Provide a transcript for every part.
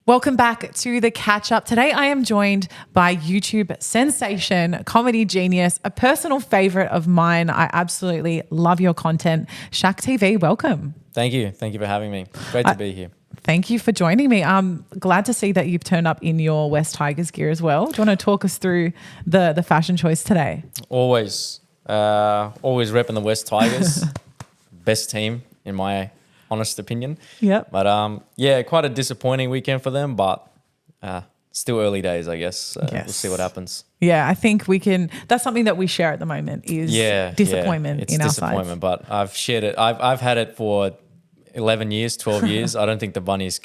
Welcome back to the Catch-Up. Today I am joined by YouTube sensation, comedy genius, a personal favourite of mine. I absolutely love your content. ShakTV, welcome. Thank you. Thank you for having me. Great to be here. Thank you for joining me. I'm glad to see that you've turned up in your West Tigers gear as well. Do you want to talk us through the fashion choice today? Always repping the West Tigers. Best team in my honest opinion. Yep. But yeah, quite a disappointing weekend for them, but still early days, I guess. We'll see what happens. Yeah, I think that's something that we share at the moment is disappointment it's in our disappointment, sides. but I've shared it. I've had it for 11 years, 12 years. I don't think the bunnies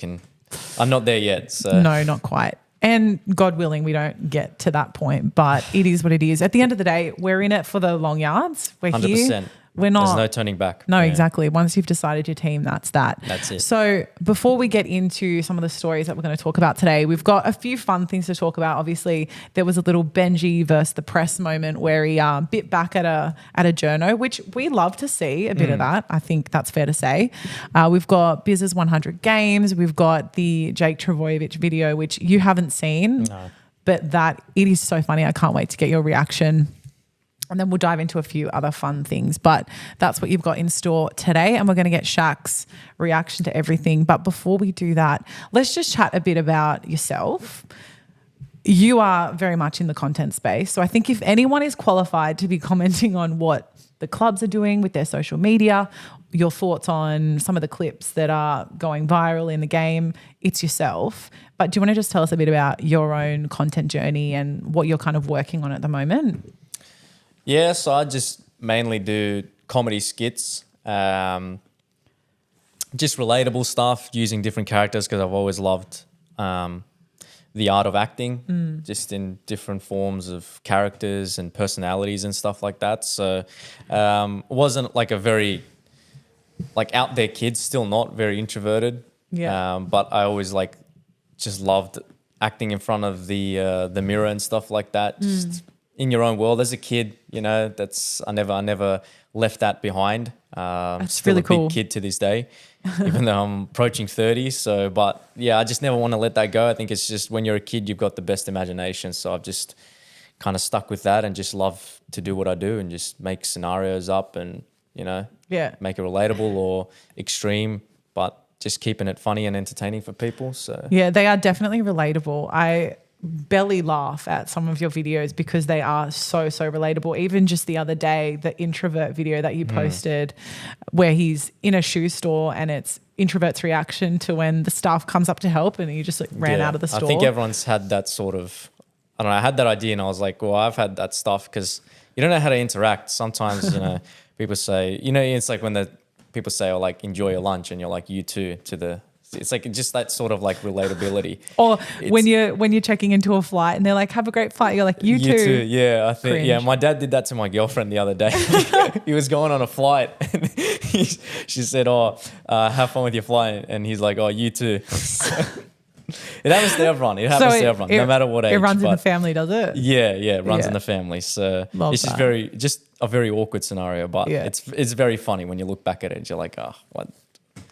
I'm not there yet. So. No, not quite. And God willing, we don't get to that point, but it is what it is. At the end of the day, we're in it for the long yards. We're 100%. here. We're not. There's no turning back. No, exactly. Once you've decided your team, that's that. That's it. So before we get into some of the stories that we're going to talk about today, we've got a few fun things to talk about. Obviously, there was a little Benji versus the press moment where he bit back at a journo, which we love to see a bit of that. I think that's fair to say. We've got Biz's 100 games. We've got the Jake Travojevic video, which you haven't seen, but it is so funny. I can't wait to get your reaction. And then we'll dive into a few other fun things. But that's what you've got in store today. And we're going to get Shak's reaction to everything. But before we do that, let's just chat a bit about yourself. You are very much in the content space. So I think if anyone is qualified to be commenting on what the clubs are doing with their social media, your thoughts on some of the clips that are going viral in the game, it's yourself. But do you want to just tell us a bit about your own content journey and what you're kind of working on at the moment? Yeah, so I just mainly do comedy skits, just relatable stuff using different characters because I've always loved the art of acting, just in different forms of characters and personalities and stuff like that. So it wasn't like a very out there kid, still not very introverted. Yeah. But I always just loved acting in front of the mirror and stuff like that. Just in your own world as a kid, I never left that behind. That's still really a cool. big kid to this day, even though I'm approaching 30. So, but yeah, I just never want to let that go. I think it's just when you're a kid, you've got the best imagination. So I've just kind of stuck with that and just love to do what I do and just make scenarios up and, make it relatable or extreme, but just keeping it funny and entertaining for people. So yeah, they are definitely relatable. I belly laugh at some of your videos because they are so relatable. Even just the other day, the introvert video that you posted where he's in a shoe store and it's introvert's reaction to when the staff comes up to help and he just ran out of the store. I think everyone's had that sort of, I don't know, I had that idea and I was like, well, I've had that stuff because you don't know how to interact. Sometimes, people say, it's like when the people say, enjoy your lunch and you're like, you too, it's like just that sort of relatability. Or when you're checking into a flight and they're like, have a great flight. You're like, you too. Yeah, I think, Cringe. yeah, my dad did that to my girlfriend the other day. He was going on a flight and she said, have fun with your flight. And he's like, oh, you too. It happens to everyone. It happens to everyone, no matter what age. It runs in the family, does it? Yeah, it runs in the family. So Love it's just a very awkward scenario, but it's very funny when you look back at it and you're like, oh, what?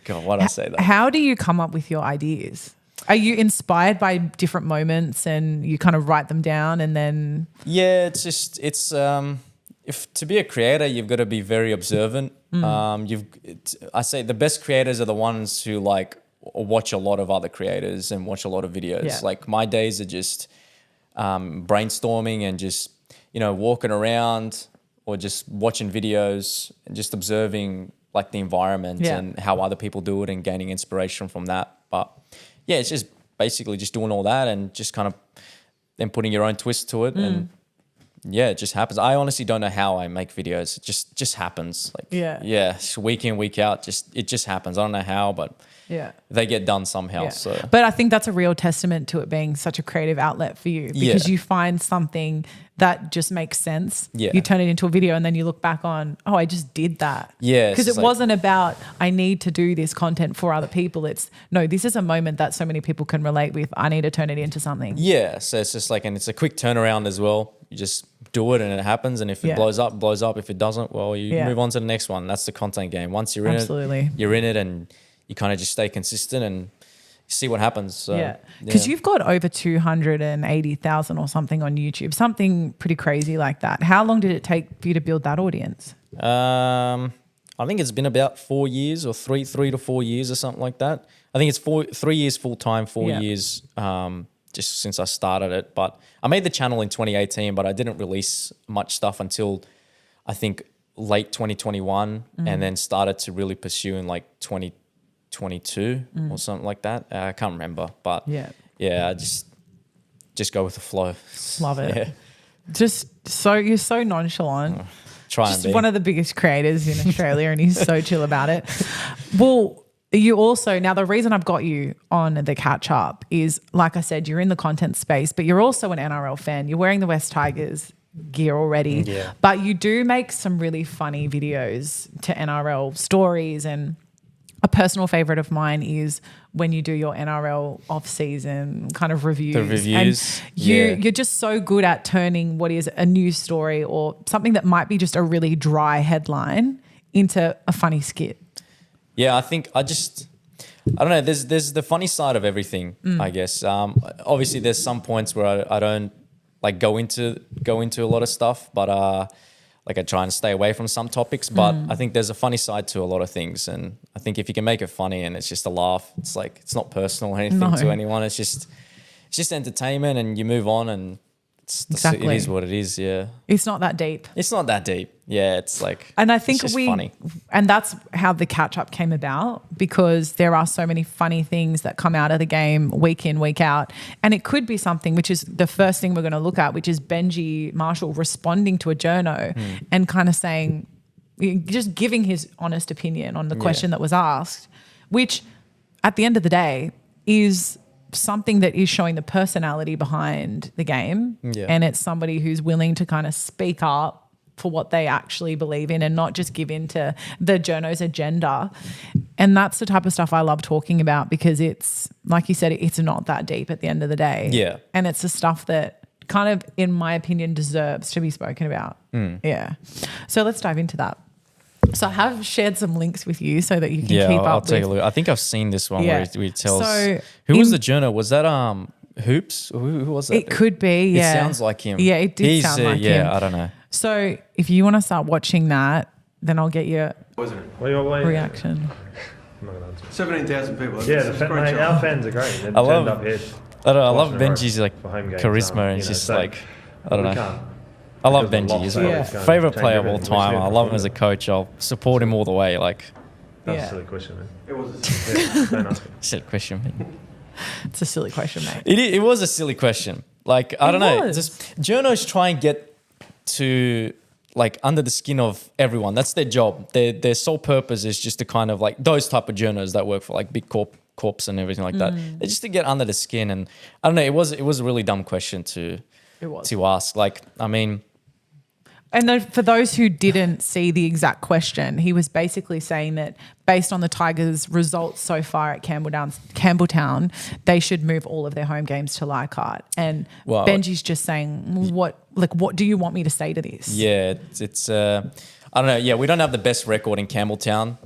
God, why did I say that? How do you come up with your ideas? Are you inspired by different moments and you kind of write them down and then? Yeah, if to be a creator, you've got to be very observant. I say the best creators are the ones who watch a lot of other creators and watch a lot of videos. Yeah. Like my days are just brainstorming and just, walking around or just watching videos and just observing the environment and how other people do it and gaining inspiration from that. But yeah, it's just basically just doing all that and just kind of then putting your own twist to it. And yeah, it just happens. I honestly don't know how I make videos. It just happens. Week in, week out, it just happens. I don't know how, but they get done somehow. Yeah. So, but I think that's a real testament to it being such a creative outlet for you because you find something that just makes sense. Yeah. You turn it into a video and then you look back on, oh, I just did that. Yeah. Because it wasn't about I need to do this content for other people. It's no, this is a moment that so many people can relate with. I need to turn it into something. Yeah. So it's just and it's a quick turnaround as well. You just do it and it happens. And if it blows up, blows up. If it doesn't, well, you move on to the next one. That's the content game. Once you're in it, you're in it and you kind of just stay consistent and see what happens. So, because you've got over 280,000 or something on YouTube, something pretty crazy like that. How long did it take for you to build that audience? I think it's been about 4 years or three to 4 years or something like that. I think it's 3 years full time, 4 years just since I started it. But I made the channel in 2018, but I didn't release much stuff until I think late 2021 and then started to really pursue in like 2022 or something like that. I can't remember, but I just go with the flow. Love it. You're so nonchalant. Just one of the biggest creators in Australia and he's so chill about it. Well, you also, now the reason I've got you on the Kat-Chup is, like I said, you're in the content space, but you're also an NRL fan. You're wearing the West Tigers gear already, but you do make some really funny videos to NRL stories, and a personal favorite of mine is when you do your NRL off-season kind of reviews. The reviews. And you're just so good at turning what is a news story or something that might be just a really dry headline into a funny skit. Yeah, I think I don't know. There's the funny side of everything, I guess. Obviously, there's some points where I don't like go into a lot of stuff, but like I try and stay away from some topics. But I think there's a funny side to a lot of things, and I think if you can make it funny and it's just a laugh, it's like it's not personal or anything to anyone. It's just entertainment, and you move on, and it is what it is. Yeah, it's not that deep. It's not that deep. Yeah, it's like, and I think it's just funny. And that's how the Kat-Chup came about, because there are so many funny things that come out of the game week in, week out. And it could be something, which is the first thing we're going to look at, which is Benji Marshall responding to a journo and kind of saying, just giving his honest opinion on the question that was asked, which at the end of the day is something that is showing the personality behind the game. Yeah. And it's somebody who's willing to kind of speak up for what they actually believe in and not just give in to the journo's agenda. And that's the type of stuff I love talking about, because it's, like you said, it's not that deep at the end of the day. Yeah. And it's the stuff that kind of, in my opinion, deserves to be spoken about. Yeah. So let's dive into that. So I have shared some links with you so that you can keep up. I'll take a look. I think I've seen this one where he tells. So who was the journo? Was that Hoops? Who was that? It could be. Yeah. It sounds like him. Yeah, it did sound like him. Yeah, I don't know. So if you want to start watching that, then I'll get your reaction. 17,000 people. Yeah, our fans are great. They've turned up here. I love Benji's like charisma, and it's just like, I don't know. I love Benji. He's my favorite player of all time. I love him as a coach. I'll support him all the way. Like, that's a silly question, man. It was a silly question, man. It's a silly question, mate. It was a silly question. Like, I don't know. Just journos try and get to like under the skin of everyone. That's their job. Their sole purpose is just to kind of like those type of journos that work for like big corps and everything like that. They're just to get under the skin. And I don't know. It was a really dumb question to ask. Like, I mean. And for those who didn't see the exact question, he was basically saying that based on the Tigers' results so far at Campbelltown, they should move all of their home games to Leichhardt. And Benji's just saying, what do you want me to say to this? Yeah, it's I don't know. Yeah, we don't have the best record in Campbelltown,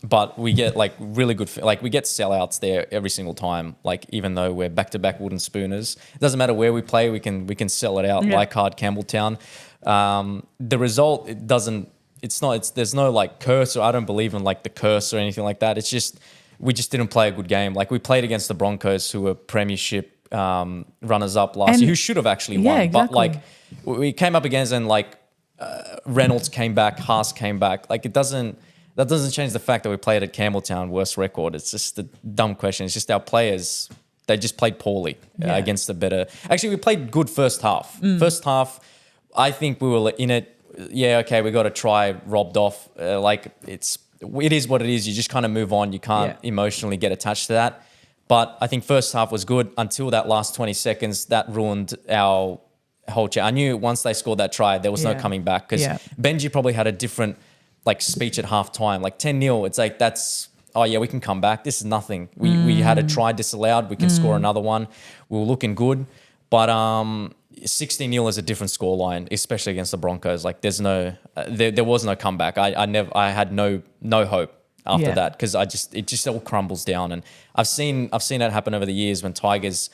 but we get like really good, like we get sellouts there every single time. Like even though we're back-to-back wooden spooners, it doesn't matter where we play, we can sell it out. Leichhardt, Campbelltown. The result, there's no like curse, or I don't believe in like the curse or anything like that. It's just, we just didn't play a good game. Like we played against the Broncos, who were premiership runners up last year, who should have actually won. Exactly. But like we came up against, and like Reynolds came back, Haas came back. Like that doesn't change the fact that we played at Campbelltown, worst record. It's just a dumb question. It's just our players, they just played poorly against the better. Actually, we played good first half. First half, I think we were in it. Yeah, okay, we got to try robbed off. Like it is what it is. You just kind of move on. You can't emotionally get attached to that. But I think first half was good until that last 20 seconds. That ruined our whole chat. I knew once they scored that try, there was no coming back, because Benji probably had a different like speech at halftime. Like 10-0, it's like we can come back. This is nothing. We had a try disallowed. We can score another one. We were looking good, but 16-0 is a different scoreline, especially against the Broncos. Like there was no comeback. I had no hope after that, because it just all crumbles down. And I've seen that happen over the years when Tigers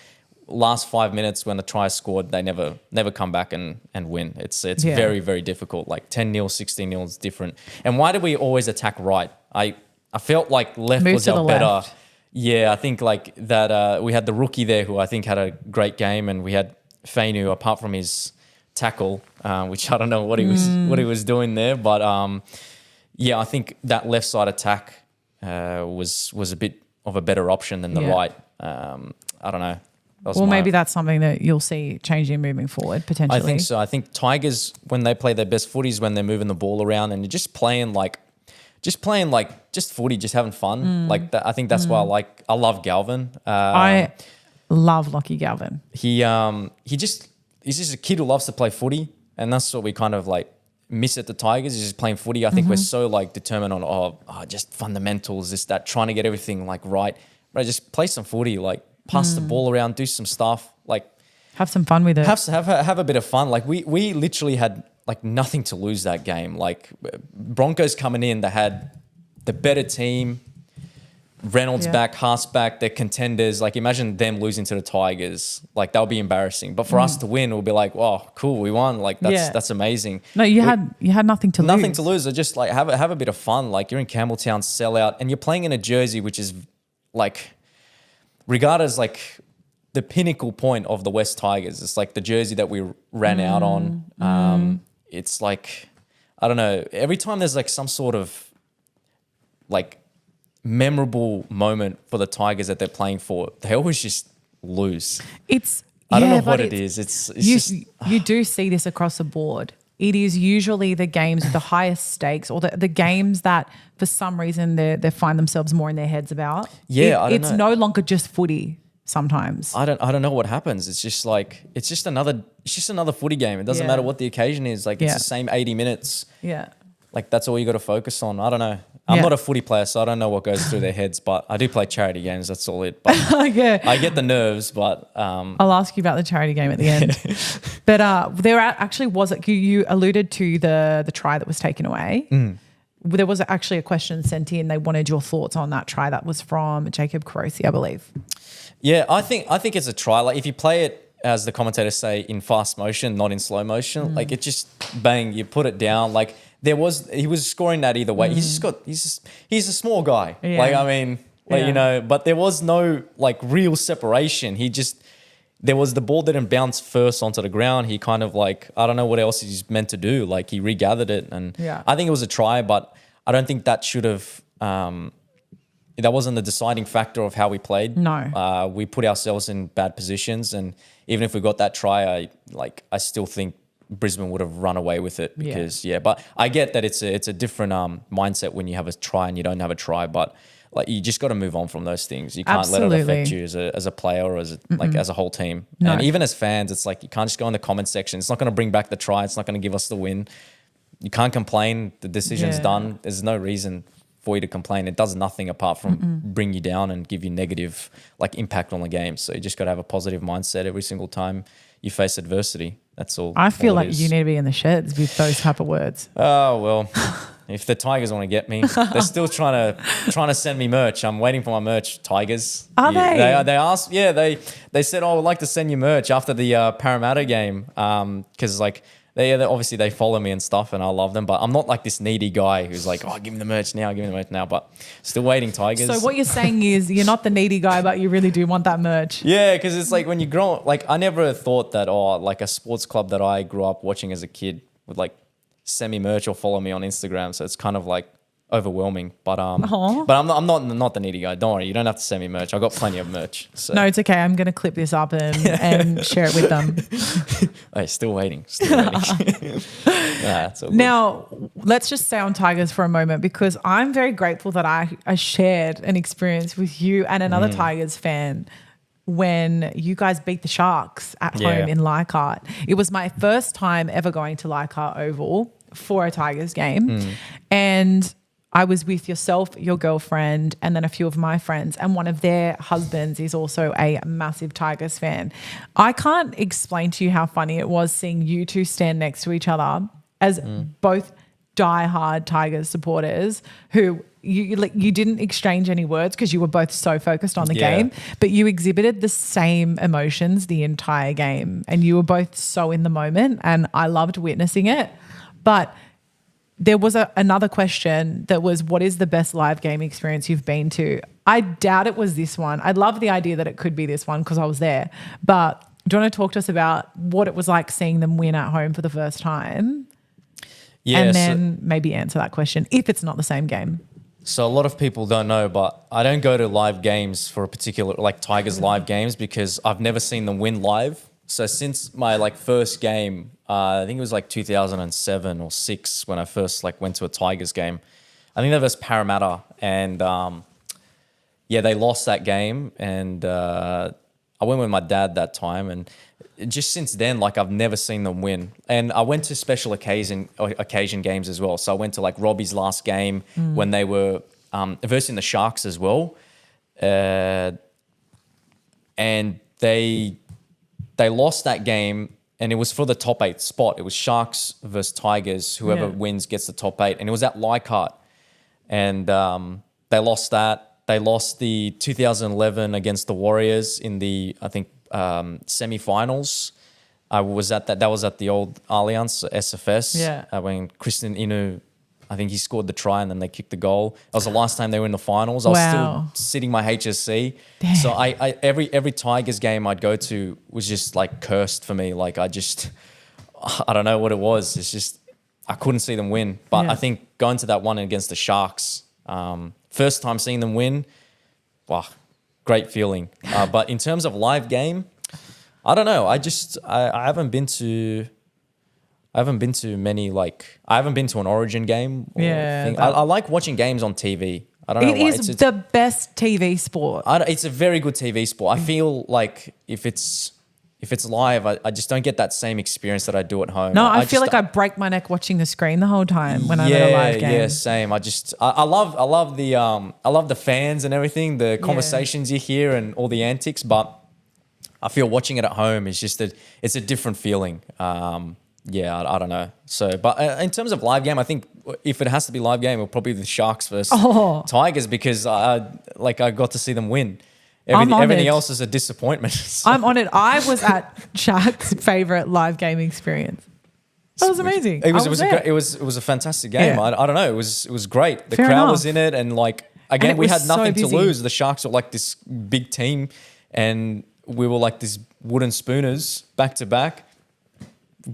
last 5 minutes when the try is scored, they never come back and win. It's very, very difficult. Like 10-0, 16-0 is different. And why do we always attack right? I felt like left was our better. Left. Yeah, I think like that we had the rookie there who I think had a great game, and we had Fainu, apart from his tackle, which I don't know what he was doing there, but I think that left side attack was a bit of a better option than the right. I don't know. Well, maybe that's something that you'll see changing moving forward potentially. I think so. I think Tigers, when they play their best footy, is when they're moving the ball around and just playing footy, just having fun. Like that. I think that's why I love Galvin. I love Lockie Galvin. He's just a kid who loves to play footy, and that's what we kind of like miss at the Tigers, is just playing footy. I think we're so like determined on just fundamentals, this, that, trying to get everything like right. But just play some footy, like pass the ball around, do some stuff, like have some fun with it. Have a bit of fun. Like we literally had like nothing to lose that game. Like Broncos coming in, they had the better team. Reynolds back, Haas back, they're contenders. Like imagine them losing to the Tigers. Like that would be embarrassing. But for us to win, we'll be like, "Wow, cool, we won!" Like that's amazing. No, you had nothing to lose. Nothing to lose. So just like have a bit of fun. Like you're in Campbelltown, sell out, and you're playing in a jersey which is like regarded as like the pinnacle point of the West Tigers. It's like the jersey that we ran out on. It's like I don't know. Every time there's like some sort of like memorable moment for the Tigers that they're playing for, they always just lose. I don't know what it is. It's just you do see this across the board. It is usually the games with the highest stakes, or the games that for some reason they find themselves more in their heads about. Yeah, it's no longer just footy. Sometimes I don't know what happens. It's just like it's just another footy game. It doesn't matter what the occasion is. Like it's the same 80 minutes. Yeah. Like that's all you got to focus on. I don't know. I'm not a footy player, so I don't know what goes through their heads, but I do play charity games. That's all it. But I get the nerves, but I'll ask you about the charity game at the end. But there actually was, you alluded to the try that was taken away. There was actually a question sent in. They wanted your thoughts on that try. That was from Jacob Carosi, I believe. Yeah, I think it's a try. Like if you play it, as the commentators say, in fast motion, not in slow motion, like it just bang, you put it down. Like he was scoring that either way. He's a small guy. Yeah. Like I mean, like, you know, but there was no like real separation. There was the ball didn't bounce first onto the ground. He kind of like, I don't know what else he's meant to do. Like he regathered it, and I think it was a try, but I don't think that should have. That wasn't the deciding factor of how we played. No, we put ourselves in bad positions, and even if we got that try, I still think Brisbane would have run away with it because But I get that it's a different mindset when you have a try and you don't have a try, but like you just got to move on from those things. You can't let it affect you as a player or as a whole team. No. And even as fans, it's like you can't just go in the comment section. It's not going to bring back the try. It's not going to give us the win. You can't complain. The decision's done. There's no reason for you to complain. It does nothing apart from bring you down and give you negative like impact on the game. So you just got to have a positive mindset every single time you face adversity. That's all. I feel like you need to be in the sheds with those type of words. Oh, well, if the Tigers want to get me, they're still trying to send me merch. I'm waiting for my merch, Tigers. Are they? They asked, they said, oh, we'd like to send you merch after the Parramatta game. Because like, they obviously they follow me and stuff, and I love them. But I'm not like this needy guy who's like, oh, give me the merch now, But still waiting, Tigers. So what you're saying is you're not the needy guy, but you really do want that merch. Yeah, because it's like when you grow up, like I never thought that like a sports club that I grew up watching as a kid would like send me merch or follow me on Instagram. So it's kind of like overwhelming. But I'm not the needy guy. Don't worry, you don't have to send me merch. I've got plenty of merch. So. No, it's okay. I'm gonna clip this up and share it with them. Hey, still waiting. Nah, now, let's just stay on Tigers for a moment, because I'm very grateful that I shared an experience with you and another Tigers fan when you guys beat the Sharks at home in Leichhardt. It was my first time ever going to Leichhardt Oval for a Tigers game. And I was with yourself, your girlfriend, and then a few of my friends, and one of their husbands is also a massive Tigers fan. I can't explain to you how funny it was seeing you two stand next to each other as both diehard Tigers supporters who you didn't exchange any words because you were both so focused on the game, but you exhibited the same emotions the entire game and you were both so in the moment, and I loved witnessing it. But there was another question that was, what is the best live game experience you've been to? I doubt it was this one. I love the idea that it could be this one because I was there. But do you want to talk to us about what it was like seeing them win at home for the first time? Yeah, and then maybe answer that question if it's not the same game. So a lot of people don't know, but I don't go to live games for a particular, like Tigers live games, because I've never seen them win live. So since my like first game, I think it was like 2007 or 6 when I first like went to a Tigers game. I think that was Parramatta, and they lost that game, and I went with my dad that time, and just since then, like I've never seen them win. And I went to special occasion games as well. So I went to like Robbie's last game when they were versing the Sharks as well, and they lost that game, and it was for the top 8 spot. It was Sharks versus Tigers. Whoever wins gets the top 8, and it was at Leichhardt, and they lost that. They lost the 2011 against the Warriors in the, I think, semi-finals. I was at that. That was at the old Allianz SFS. Yeah. When Kristen Inu, I think he scored the try and then they kicked the goal. That was the last time they were in the finals. I was still sitting my HSC. Damn. So I every Tigers game I'd go to was just like cursed for me. Like I don't know what it was. It's just I couldn't see them win. But I think going to that one against the Sharks, first time seeing them win, wow, great feeling. But in terms of live game, I don't know. I haven't been to many, like I haven't been to an Origin game. I like watching games on TV. I don't know why. It is the best TV sport. It's a very good TV sport. I feel like if it's live, I just don't get that same experience that I do at home. No, I feel like I break my neck watching the screen the whole time when I'm at a live game. Yeah, same. I love the fans and everything, the conversations you hear and all the antics, but I feel watching it at home is just it's a different feeling. I don't know. So, but in terms of live game, I think if it has to be live game, it'll probably be the Sharks versus Tigers, because I got to see them win. Everything else is a disappointment. So. I'm on it. I was at Shaq's favorite live game experience. That was amazing. It was a fantastic game. Yeah. I don't know. It was great. The crowd enough. was in it, and like again, we had nothing so to lose. The Sharks were like this big team, and we were like these wooden spooners back to back.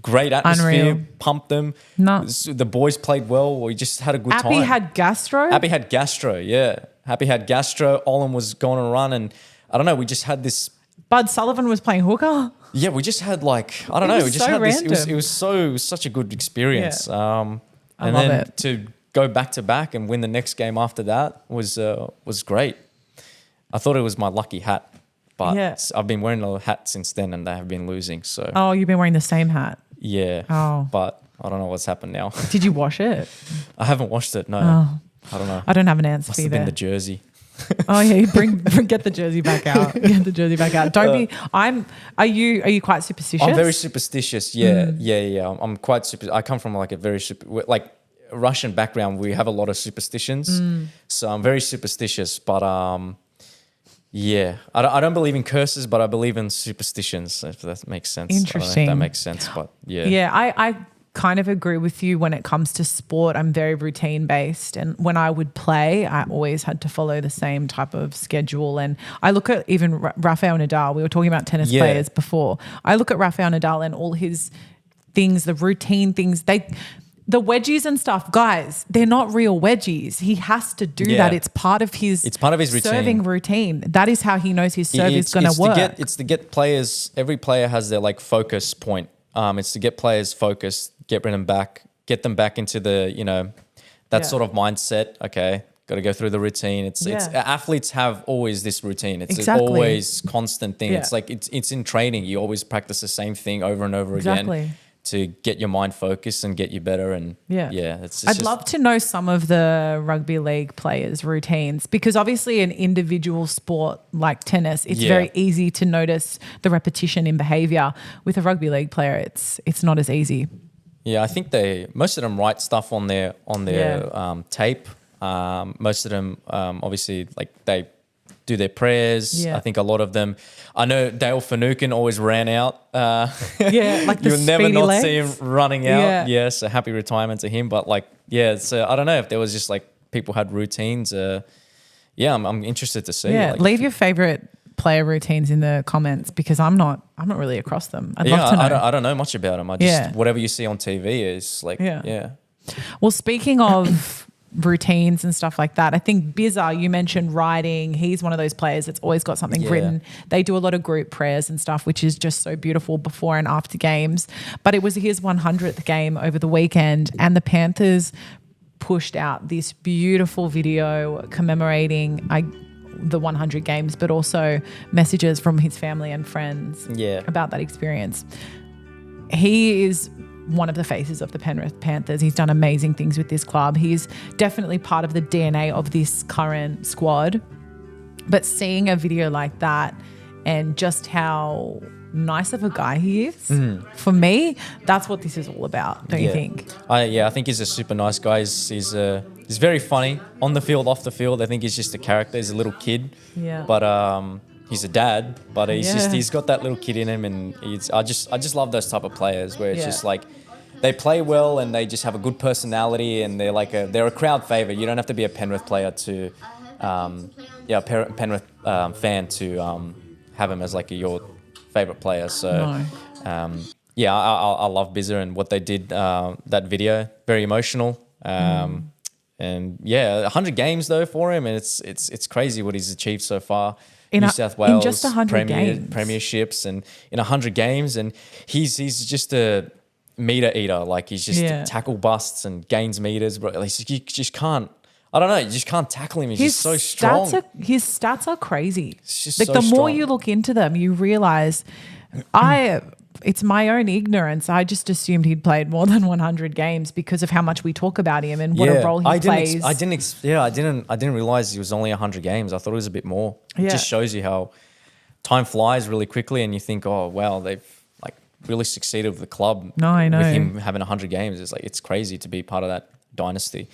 Great atmosphere. Unreal. Pumped them. Nuts. The boys played well. We just had a good time. Happy had gastro. Yeah. Happy had gastro. Olin was going to run, and I don't know. We just had this. Bud Sullivan was playing hooker. Yeah, we just had like I don't know. We just so had random. this. It was such a good experience. Yeah. And then to go back to back and win the next game after that was great. I thought it was my lucky hat, but I've been wearing a hat since then, and they have been losing. So you've been wearing the same hat. Yeah. Oh, but I don't know what's happened now. Did you wash it? I haven't washed it. No. Oh. I don't know. I don't have an answer Must for you have there. been the jersey. Oh yeah, get the jersey back out. Get the jersey back out. Don't be. Are you quite superstitious? I'm very superstitious. Yeah. I'm quite super. I come from like a very Russian background. We have a lot of superstitions, so I'm very superstitious. But I don't believe in curses, but I believe in superstitions. If that makes sense. Interesting. I don't know if that makes sense, but yeah. Yeah, I kind of agree with you when it comes to sport. I'm very routine based, and when I would play, I always had to follow the same type of schedule. And I look at even Rafael Nadal. We were talking about tennis players before. I look at Rafael Nadal and all his things, the routine things. The wedgies and stuff, guys, they're not real wedgies. He has to do that. It's part of his serving routine. That is how he knows his serve is going to work. It's to get players. Every player has their like focus point. It's to get players focused, get them back into the that sort of mindset. Okay, got to go through the routine. It's athletes have always this routine. It's always constant thing. It's like it's in training. You always practice the same thing over and over again to get your mind focused and get you better. And I'd love to know some of the rugby league players' routines, because obviously an individual sport like tennis, it's very easy to notice the repetition in behavior. With a rugby league player, it's not as easy. Yeah, I think most of them write stuff on their tape. Most of them, obviously, like they do their prayers. Yeah. I think a lot of them. I know Dale Finucane always ran out. Like the you'll never speedy not legs. see him running out. Yeah. So happy retirement to him. But like, so I don't know if there was just like people had routines. I'm interested to see. Yeah, like, leave your favorite player routines in the comments because I'm not really across them. I'd love to know. I don't know much about them. I just whatever you see on TV is like Well, speaking of routines and stuff like that, I think Bizza, you mentioned writing. He's one of those players that's always got something written. They do a lot of group prayers and stuff, which is just so beautiful before and after games. But it was his 100th game over the weekend, and the Panthers pushed out this beautiful video commemorating the 100 games, but also messages from his family and friends about that experience. He is one of the faces of the Penrith Panthers. He's done amazing things with this club. He's definitely part of the DNA of this current squad. But seeing a video like that and just how nice of a guy he is, for me, that's what this is all about, don't you think? I think he's a super nice guy. He's very funny on the field, off the field. I think he's just a character. He's a little kid. Yeah. But he's a dad, but he's got that little kid in him, and I just love those type of players where it's just like they play well and they just have a good personality, and they're a crowd favorite. You don't have to be a Penrith player to Penrith fan to have him as like your favorite player. So I love Bizza and what they did, that video, very emotional. And 100 games though for him, and it's crazy what he's achieved so far. New South Wales, in just 100 games. premierships, and in 100 games, and he's just a meter eater. Like he's just tackle busts and gains meters, bro. Like, you just can't. I don't know. You just can't tackle him. He's just so strong. His stats are crazy. It's just like so the more strong. you look into them, you realize it's my own ignorance. I just assumed he'd played more than 100 games because of how much we talk about him and what a role he plays. I didn't realize he was only 100 games. I thought it was a bit more. It just shows you how time flies really quickly, and you think, oh wow, they've like really succeeded with the club. No, I know. With him having 100 games, it's crazy to be part of that dynasty.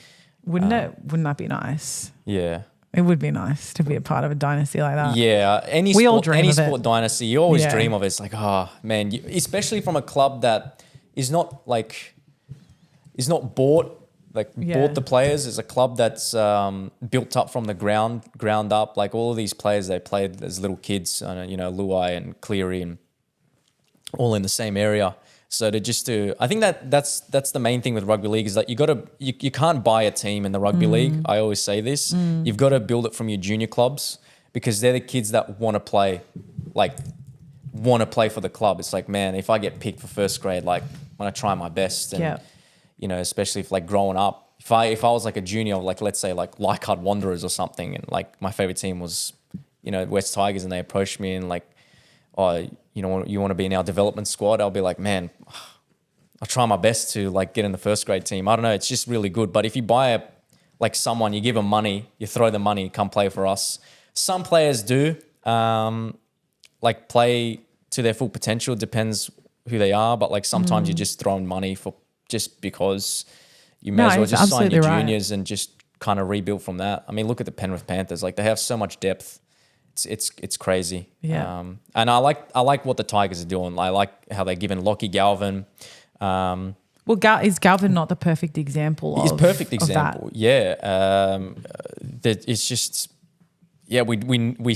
Wouldn't that be nice? Yeah. It would be nice to be a part of a dynasty like that. Yeah, any sport dynasty, you always dream of it. It's like, oh man, especially from a club that is not bought the players. It's a club that's built up from the ground up. Like all of these players, they played as little kids. Luai and Cleary, and all in the same area. So I think that's the main thing with rugby league is that you can't buy a team in the rugby league. I always say this. You've got to build it from your junior clubs, because they're the kids that want to play for the club. It's like, man, if I get picked for first grade, like I'm gonna try my best, and especially if like growing up, if I was like a junior, like let's say like Leichhardt Wanderers or something, and like my favorite team was West Tigers, and they approached me and like, oh, you want to be in our development squad, I'll be like, man, I'll try my best to like get in the first grade team. I don't know, it's just really good. But if you buy someone, you give them money, you throw them money, come play for us. Some players do play to their full potential. It depends who they are, but like sometimes you're just throwing money for just because you may as well just sign your juniors and just kind of rebuild from that. I mean, look at the Penrith Panthers. Like they have so much depth. It's crazy. Yeah. And I like what the Tigers are doing. I like how they're giving Lockie Galvin. Is Galvin not the perfect example? He's a perfect example. That? Yeah. It's just we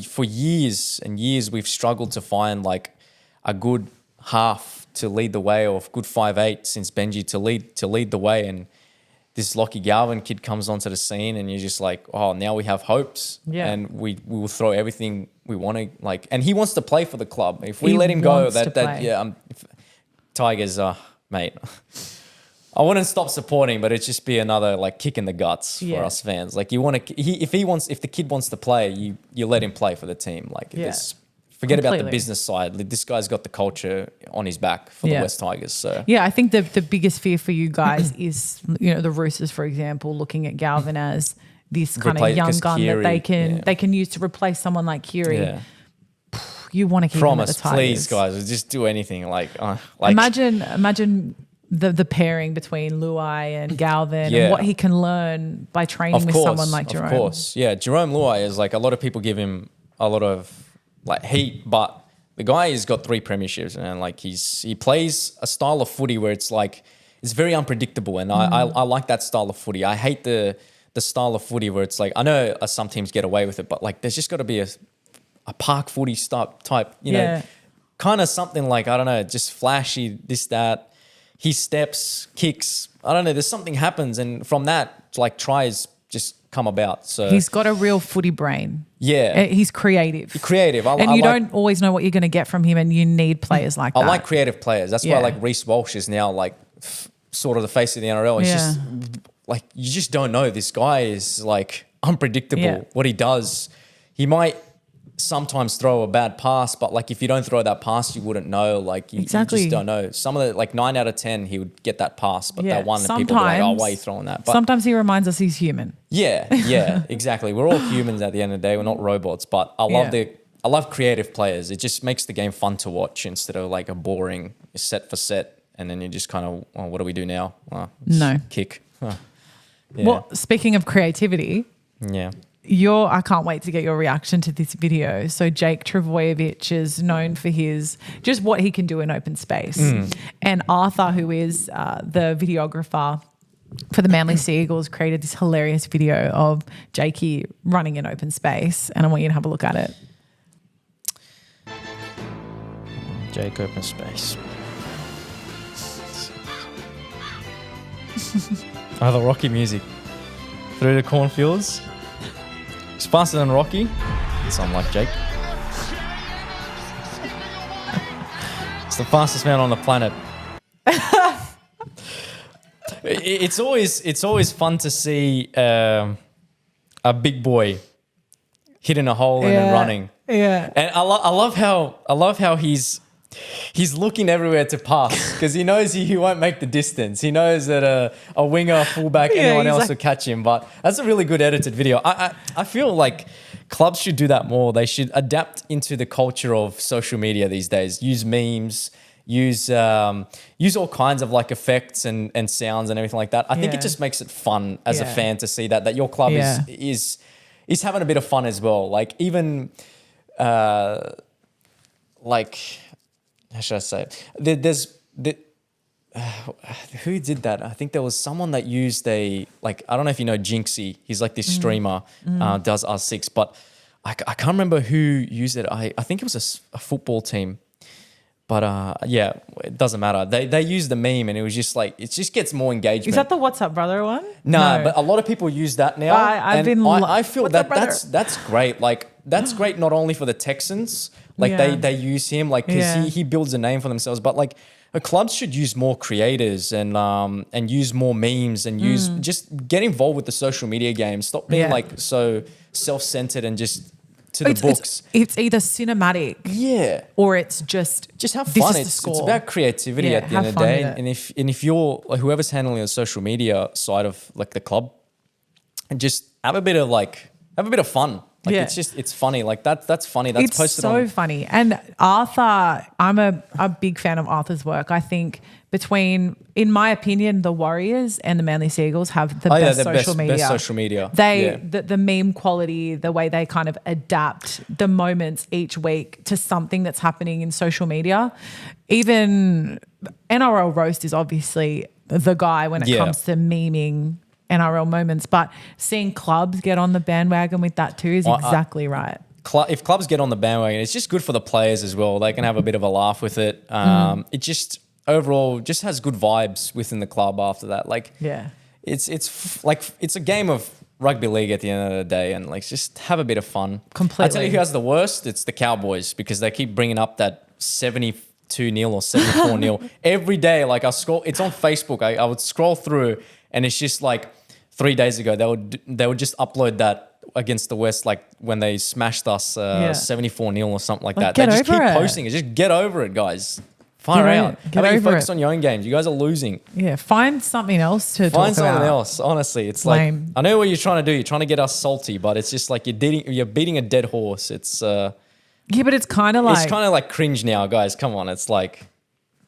for years and years we've struggled to find like a good half to lead the way, or a good 5'8" since Benji to lead the way, and this Lockie Galvin kid comes onto the scene, and you're just like, oh, now we have hopes, and we will throw everything we want to, like, and he wants to play for the club. If we let him go, Tigers, mate, I wouldn't stop supporting, but it'd just be another like kick in the guts for us fans. Like if the kid wants to play, you let him play for the team. Like forget about the business side. This guy's got the culture on his back for the West Tigers. So I think the biggest fear for you guys is the Roosters, for example, looking at Galvin as this kind of young gun Kiri, that they can use to replace someone like Kiri. Yeah. You want to keep him at the Tigers. Please, guys, just do anything. Like imagine the pairing between Luai and Galvin and what he can learn by training with someone like Jerome. Of course, yeah. Jerome Luai is like, a lot of people give him a lot of like heat, but the guy has got 3 premierships and like he plays a style of footy where it's like it's very unpredictable, and I like that style of footy. I hate the style of footy where it's like, I know some teams get away with it, but like there's just got to be a park footy type, you know, kind of something like, I don't know, just flashy, this, that. He steps, kicks, I don't know, there's something happens, and from that, like, tries just come about. So he's got a real footy brain. Yeah. He's creative. And you don't always know what you're going to get from him, and you need players like that. I like creative players. That's why like Reece Walsh is now like sort of the face of the NRL. It's just like, you just don't know. This guy is like unpredictable. What he does, he might sometimes throw a bad pass, but like if you don't throw that pass, you wouldn't know. Like you just don't know. Some of the, like 9 out of 10, he would get that pass, but that one, people would be like, oh, why are you throwing that? But sometimes he reminds us he's human. Yeah, exactly. We're all humans at the end of the day. We're not robots, but I love creative players. It just makes the game fun to watch instead of like a boring set for set. And then you just kind of, oh, what do we do now? No. Kick. Huh. Yeah. Well, speaking of creativity. Yeah. I can't wait to get your reaction to this video. So Jake Travojevic is known for just what he can do in open space. And Arthur, who is the videographer for the Manly Seagulls, created this hilarious video of Jakey running in open space. And I want you to have a look at it. Jake open space. I have the Rocky music. Through the cornfields. It's faster than Rocky. It's unlike Jake. It's the fastest man on the planet. It's always fun to see a big boy hitting a hole and then running. Yeah. And I love how he's looking everywhere to pass because he knows he won't make the distance. He knows that a winger, a fullback, anyone else will catch him. But that's a really good edited video. I feel like clubs should do that more. They should adapt into the culture of social media these days. Use memes, use all kinds of like effects and sounds and everything like that. I think it just makes it fun as a fan to see that your club is having a bit of fun as well. Like even like, how should I say it? Who did that? I think there was someone that used I don't know if you know Jinxie. He's like this streamer, does R6, but I can't remember who used it. I think it was a football team. But it doesn't matter. They used the meme and it was just like, it just gets more engagement. Is that the What's Up Brother one? No, but a lot of people use that now. I feel that's great. Like that's great not only for the Texans, like they use him like because he builds a name for themselves, but like clubs should use more creators and use more memes and just get involved with the social media game. Stop being like so self-centered and just to the books. It's either cinematic, or it's just have fun. It's about creativity at the end of the day. And if you're like whoever's handling the social media side of like the club, and just have a bit of fun. Like it's funny. Like that's funny. That's it's posted so funny. And Arthur, I'm a big fan of Arthur's work. I think in my opinion, the Warriors and the Manly Seagulls have the best social media. Best social media. The meme quality, the way they kind of adapt the moments each week to something that's happening in social media. Even NRL Roast is obviously the guy when it comes to memeing NRL moments, but seeing clubs get on the bandwagon with that too is exactly right. If clubs get on the bandwagon, it's just good for the players as well. They can have a bit of a laugh with it. It just overall just has good vibes within the club after that. Like, it's a game of rugby league at the end of the day, and like just have a bit of fun. Completely. I tell you who has the worst. It's the Cowboys because they keep bringing up that 72-0 or 74-0 every day. Like it's on Facebook. I would scroll through. And it's just like 3 days ago, they would just upload that against the West, like when they smashed us 74-0 or something like that. They just keep posting it. Just get over it, guys. Fire out. How about you focus on your own games? You guys are losing. Yeah, find something else to talk about. Find something else. Honestly, it's lame. Like I know what you're trying to do. You're trying to get us salty, but it's just like you're beating a dead horse. It's but it's kind of like cringe now, guys. Come on, it's like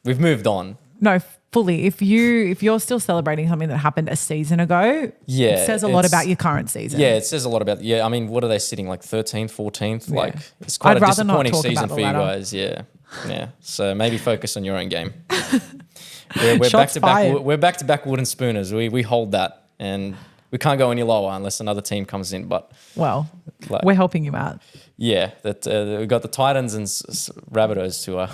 we've moved on. No, fully. If you're still celebrating something that happened a season ago, it says a lot about your current season. Yeah, it says a lot about. Yeah, I mean, what are they sitting like 13th, 14th? Like it's quite a disappointing season for you guys. Yeah. So maybe focus on your own game. We're back to back. We're back to back wooden spooners. We hold that, and we can't go any lower unless another team comes in. But we're helping you out. Yeah, we've got the Titans and Rabbitohs who are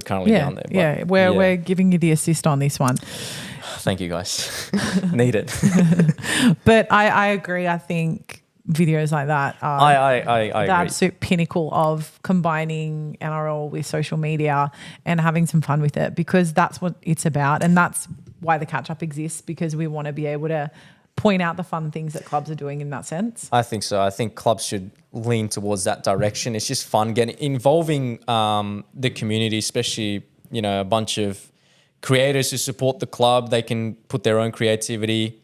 currently down there. But we're giving you the assist on this one. Thank you guys. Need it. But I agree. I think videos like that are I the absolute pinnacle of combining NRL with social media and having some fun with it, because that's what it's about. And that's why the Catch-Up exists, because we want to be able to point out the fun things that clubs are doing in that sense. I think so. I think clubs should lean towards that direction. It's just fun involving the community, especially, a bunch of creators who support the club. They can put their own creativity,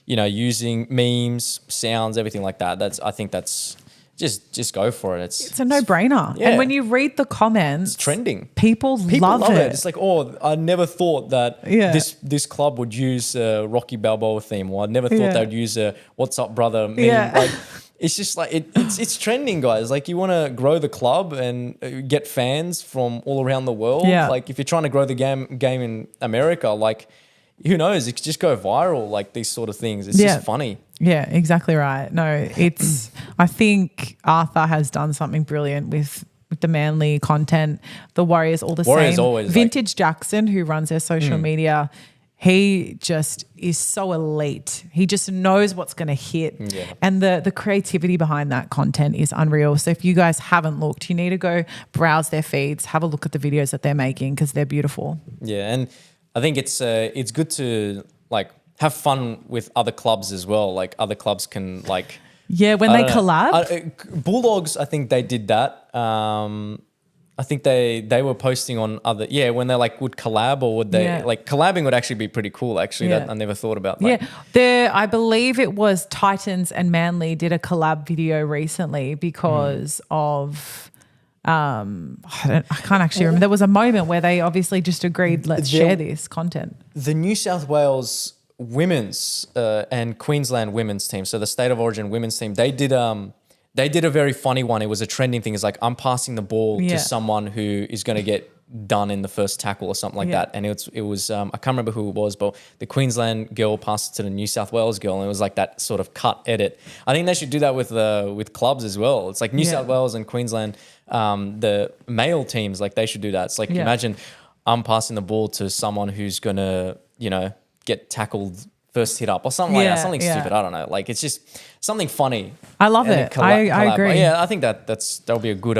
using memes, sounds, everything like that. I think that's just go for it. It's a no-brainer. Yeah. And when you read the comments, it's trending. People love it. It's like, I never thought that this club would use a Rocky Balboa theme, or I never thought they'd use a "What's Up, Brother" meme. Yeah. Like, it's just like it's trending, guys. Like, you want to grow the club and get fans from all around the world. Yeah. Like, if you're trying to grow the game in America, like, who knows? It could just go viral. Like, these sort of things. It's just funny. Yeah, exactly right. No, I think Arthur has done something brilliant with the Manly content. The Warriors all the same. Always Vintage Jackson, who runs their social media, he just is so elite. He just knows what's going to hit. Yeah. And the creativity behind that content is unreal. So if you guys haven't looked, you need to go browse their feeds, have a look at the videos that they're making, because they're beautiful. Yeah, and I think it's good to have fun with other clubs as well. Like, other clubs can when they collab. Bulldogs, I think they did that. I think they were posting on other when they would collab, or would they collabing would actually be pretty cool. Actually, that I never thought about that. Yeah, I believe it was Titans and Manly did a collab video recently because of. I can't actually remember. There was a moment where they obviously just agreed, let's share this content. The New South Wales women's and Queensland women's team, so the State of Origin women's team, they did a very funny one. It was a trending thing. It's like, I'm passing the ball to someone who is going to get done in the first tackle or something like that. And it was I can't remember who it was, but the Queensland girl passed it to the New South Wales girl, and it was like that sort of cut edit. I think they should do that with clubs as well. It's like New South Wales and Queensland, the male teams, like, they should do that. It's like, imagine I'm passing the ball to someone who's going to, get tackled first hit up or something like that, something stupid. I don't know. Like, it's just something funny. I love it. I agree. Yeah, I think that'll be a good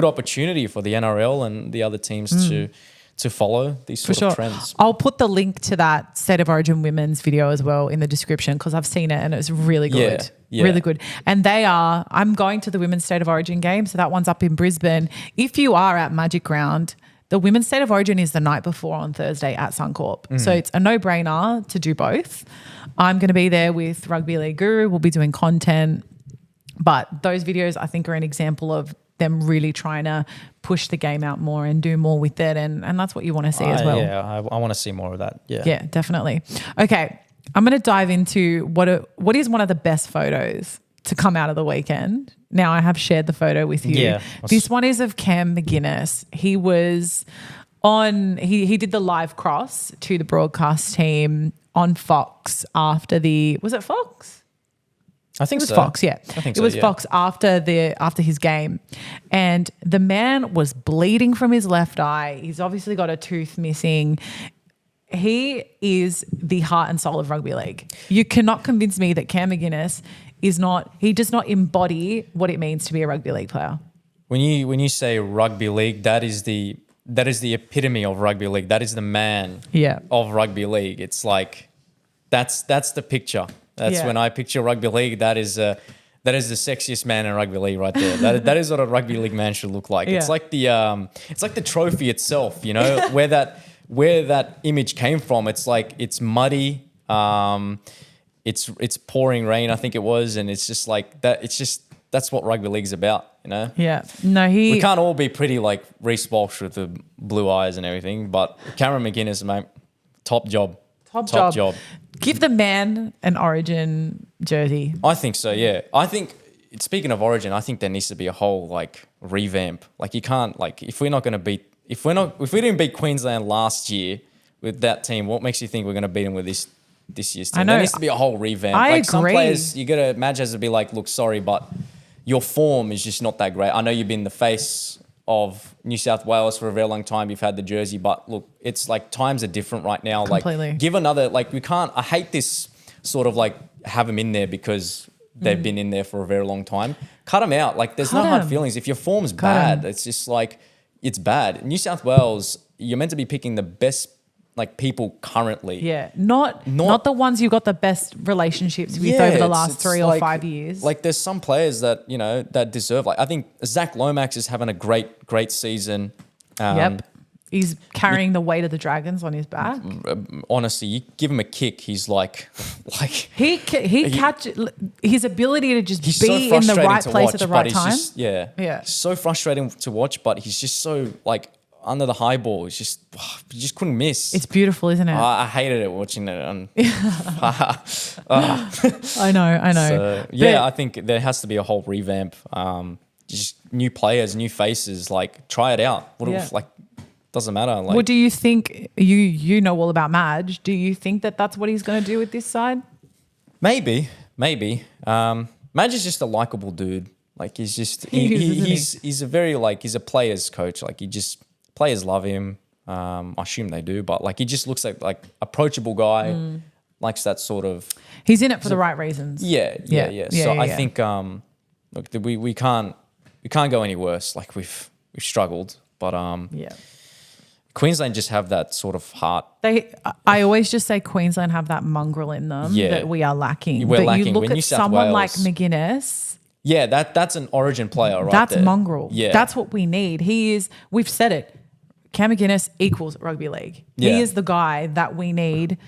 opportunity for the NRL and the other teams to follow these sort of trends. I'll put the link to that State of Origin women's video as well in the description, because I've seen it and it's really good. Yeah. Really good. And I'm going to the women's State of Origin game, so that one's up in Brisbane. If you are at Magic Round, the women's State of Origin is the night before on Thursday at Suncorp. So it's a no-brainer to do both. I'm going to be there with Rugby League Guru. We'll be doing content. But those videos, I think, are an example of them really trying to push the game out more and do more with it. And that's what you want to see as well. Yeah, I want to see more of that. Yeah. Yeah, definitely. Okay, I'm going to dive into what is one of the best photos to come out of the weekend. Now, I have shared the photo with you. Yeah. This one is of Cam McGuinness. He was he did the live cross to the broadcast team on Fox after was it Fox? I think it was Fox, yeah. I think it was Fox after his game. And the man was bleeding from his left eye. He's obviously got a tooth missing. He is the heart and soul of rugby league. You cannot convince me that Cam McGuinness he does not embody what it means to be a rugby league player. When you say rugby league, that is the epitome of rugby league. That is the man of rugby league. It's like that's the picture. That's when I picture rugby league. That is the sexiest man in rugby league right there. That is what a rugby league man should look like. Yeah. It's like the trophy itself, where that image came from. It's like, it's muddy. It's pouring rain, I think it was, and it's just like that. That's what rugby league's about, Yeah. No, we can't all be pretty like Reece Walsh with the blue eyes and everything, but Cameron McGuinness, mate, top job. Top job. Give the man an Origin jersey. I think so, yeah. I think, speaking of Origin, I think there needs to be a whole like revamp. Like you can't, like if we didn't beat Queensland last year with that team, what makes you think we're going to beat them with this year's team? I know. There needs to be a whole revamp. I agree. Some players, you got to imagine as to be like, look, sorry, but your form is just not that great. I know you've been the face of New South Wales for a very long time. You've had the jersey, but look, it's like times are different right now. Completely. Like give another, like we can't, I hate this sort of like have them in there because they've been in there for a very long time. Cut them out. Like there's no hard feelings. If your form's bad, it's just like, it's bad. New South Wales, you're meant to be picking the best like people currently. Yeah, not the ones you've got the best relationships with over the last 3 or 5 years. Like there's some players that, you know, that deserve, like I think Zach Lomax is having a great season. Yep. He's carrying the weight of the Dragons on his back. Honestly, you give him a kick, he's like he his ability to just he's be so in the right to place watch, at the right time. Yeah. So frustrating to watch, but he's just so like under the high ball. It's just you just couldn't miss. It's beautiful, isn't it? I hated it watching it. I know. So, yeah, I think there has to be a whole revamp. Just new players, new faces. Like try it out. Like doesn't matter. Like, what do you think? You know all about Madge. Do you think that that's what he's going to do with this side? Maybe. Madge is just a likable dude. Like he's just he's a very like he's a player's coach. Like players love him. I assume they do, but like he just looks like approachable guy. Likes that sort of. He's in it for the right reasons. Yeah. So I think look, we can't go any worse. Like we've struggled, but Queensland just have that sort of heart. I always just say Queensland have that mongrel in them that we are lacking. We're lacking. You look When at New South someone Wales, like McGuinness. Yeah, that's an Origin player, right? That's there. mongrel. Yeah, that's what we need. We've said it. Cam McGuinness equals rugby league. Yeah. He is the guy that we need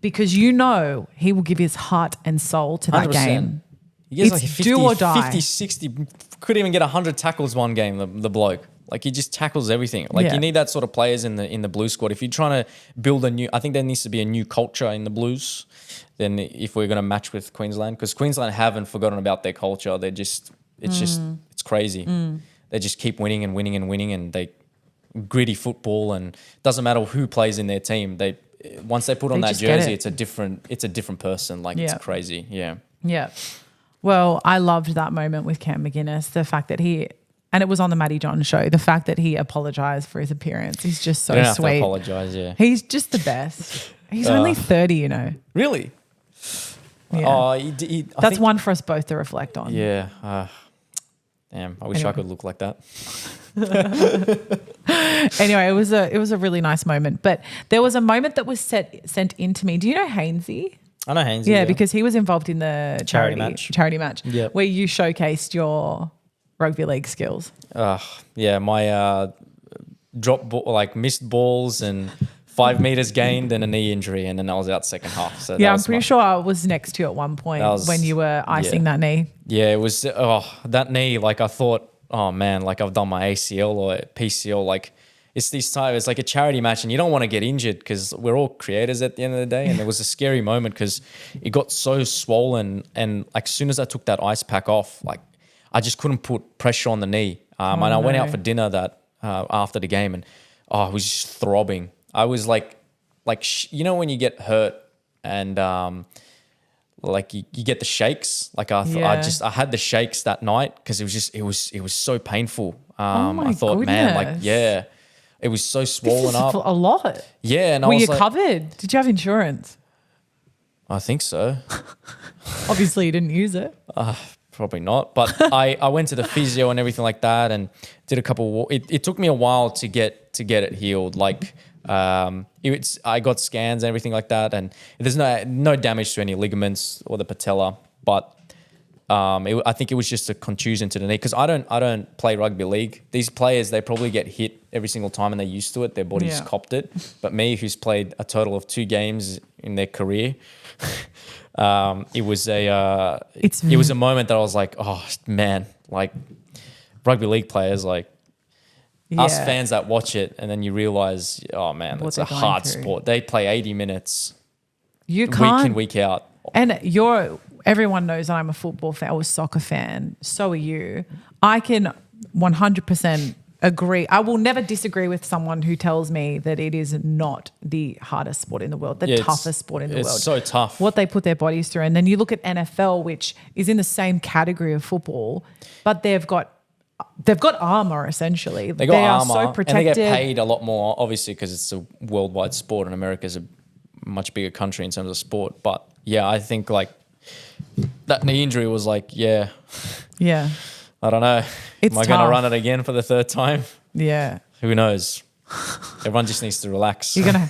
because he will give his heart and soul to that 100%. game. He gets It's like 50, do or die. 50, 60, couldn't even get 100 tackles one game, the bloke. Like he just tackles everything. Like you need that sort of players in the Blues squad. If you're trying to build I think there needs to be a new culture in the Blues. Then if we're going to match with Queensland, because Queensland haven't forgotten about their culture. It's crazy. They just keep winning and winning and winning, and they gritty football, and doesn't matter who plays in their team. Once they put on that jersey, it's a different person. Like it's crazy. Yeah. Yeah. Well, I loved that moment with Cam McGuinness. The fact that and it was on the Matty John show. The fact that he apologized for his appearance. He's just so you don't sweet. Have to apologize. Yeah. He's just the best. He's only 30, you know. Really? Yeah. That's one for us both to reflect on. Yeah. Damn. I wish I could look like that. Anyway, it was a really nice moment. But there was a moment that was sent in to me. Do you know Hainsey? I know Hainsey. Yeah, because he was involved in the charity match Yep. where you showcased your rugby league skills. Yeah, my drop ball, like missed balls and 5 meters gained and a knee injury, and then I was out second half. So yeah, I'm pretty sure I was next to you at one point when you were icing that knee. Yeah, it was that knee. Like I thought, oh man, like I've done my ACL or PCL. Like it's this time. It's like a charity match, and you don't want to get injured because we're all creators at the end of the day. And it was a scary moment because it got so swollen, and like as soon as I took that ice pack off, like I just couldn't put pressure on the knee. And I went out for dinner after the game, and I was just throbbing. I was like you know when you get hurt and like you get the shakes. Like I had the shakes that night because it was so painful. I thought, goodness. man, like it was so swollen up a lot. Yeah, and were you covered? Did you have insurance? I think so. Obviously, you didn't use it. Probably not, but I went to the physio and everything like that, and did a couple. It took me a while to get it healed. Like I got scans and everything like that, and there's no damage to any ligaments or the patella, but I think it was just a contusion to the knee because I don't play rugby league. These players, they probably get hit every single time and they're used to it. Their body's copped it. But me, who's played a total of 2 games in their career. It was a moment that I was like, oh man, like rugby league players, like Us fans that watch it, and then you realize, oh man, that's a hard sport. They play 80 minutes week in, week out. And everyone knows that I'm a football fan or a soccer fan. So are you. I can 100% agree. I will never disagree with someone who tells me that it is not the hardest sport in the world, the toughest sport in the world. It's so tough. What they put their bodies through. And then you look at NFL, which is in the same category of football, but they've got armor essentially. They are armor, so protected. And they get paid a lot more, obviously, because it's a worldwide sport, and America's a much bigger country in terms of sport. But yeah, I think like that knee injury was like, yeah. I don't know. Am I going to run it again for the third time? Yeah. Who knows? Everyone just needs to relax. You're gonna.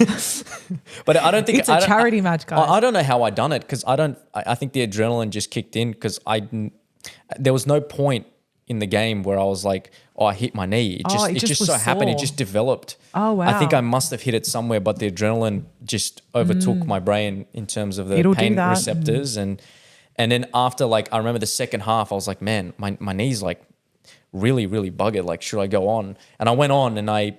But I don't think it's a charity match, guys. I don't know how I done it because I think the adrenaline just kicked in because there was no point in the game where I was like, oh, I hit my knee. It just so happened. It just developed. Oh, wow. I think I must have hit it somewhere, but the adrenaline just overtook my brain in terms of the pain receptors. And then after, like, I remember the second half, I was like, man, my knee's like really, really buggered. Like, should I go on? And I went on and I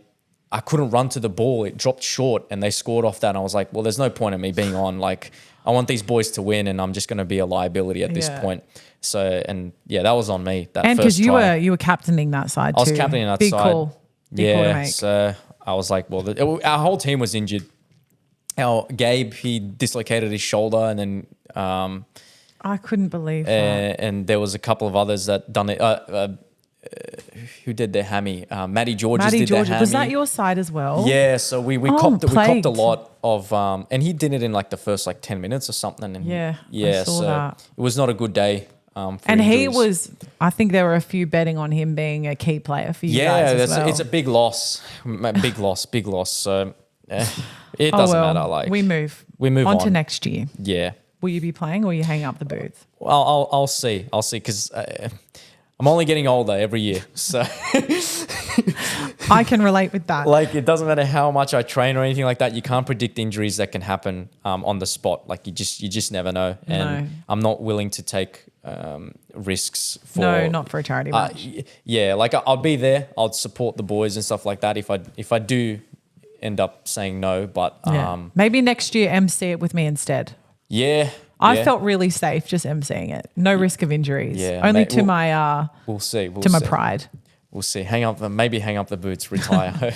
couldn't run to the ball. It dropped short and they scored off that. And I was like, well, there's no point in me being on. Like, I want these boys to win and I'm just going to be a liability at this point. So, and yeah, that was on me. And because you were captaining that side too. I was captaining that Big side. Call. Big call to make. So I was like, well, our whole team was injured. Gabe, he dislocated his shoulder and then... I couldn't believe that. And there was a couple of others that done it. Who did their hammy? Matty Georges did their hammy. Was that your side as well? Yeah, so we copped a lot of, and he did it in like the first like 10 minutes or something. And I saw that. It was not a good day. And injuries. I think there were a few betting on him being a key player for you guys as well. It's a big loss, big loss. So it doesn't matter. Like we move on to next year. Yeah. Will you be playing or are you hanging up the boots? Well, I'll see because I'm only getting older every year. So I can relate with that. Like it doesn't matter how much I train or anything like that. You can't predict injuries that can happen on the spot. Like you just never know. And I'm not willing to take risks for... No, not for a charity match. Yeah, like I'll be there. I'll support the boys and stuff like that if I do end up saying no. But maybe next year MC it with me instead. Yeah. I felt really safe just emceeing it. No risk of injuries. Yeah, only to my we'll see. My pride. We'll see. Hang up the boots, retire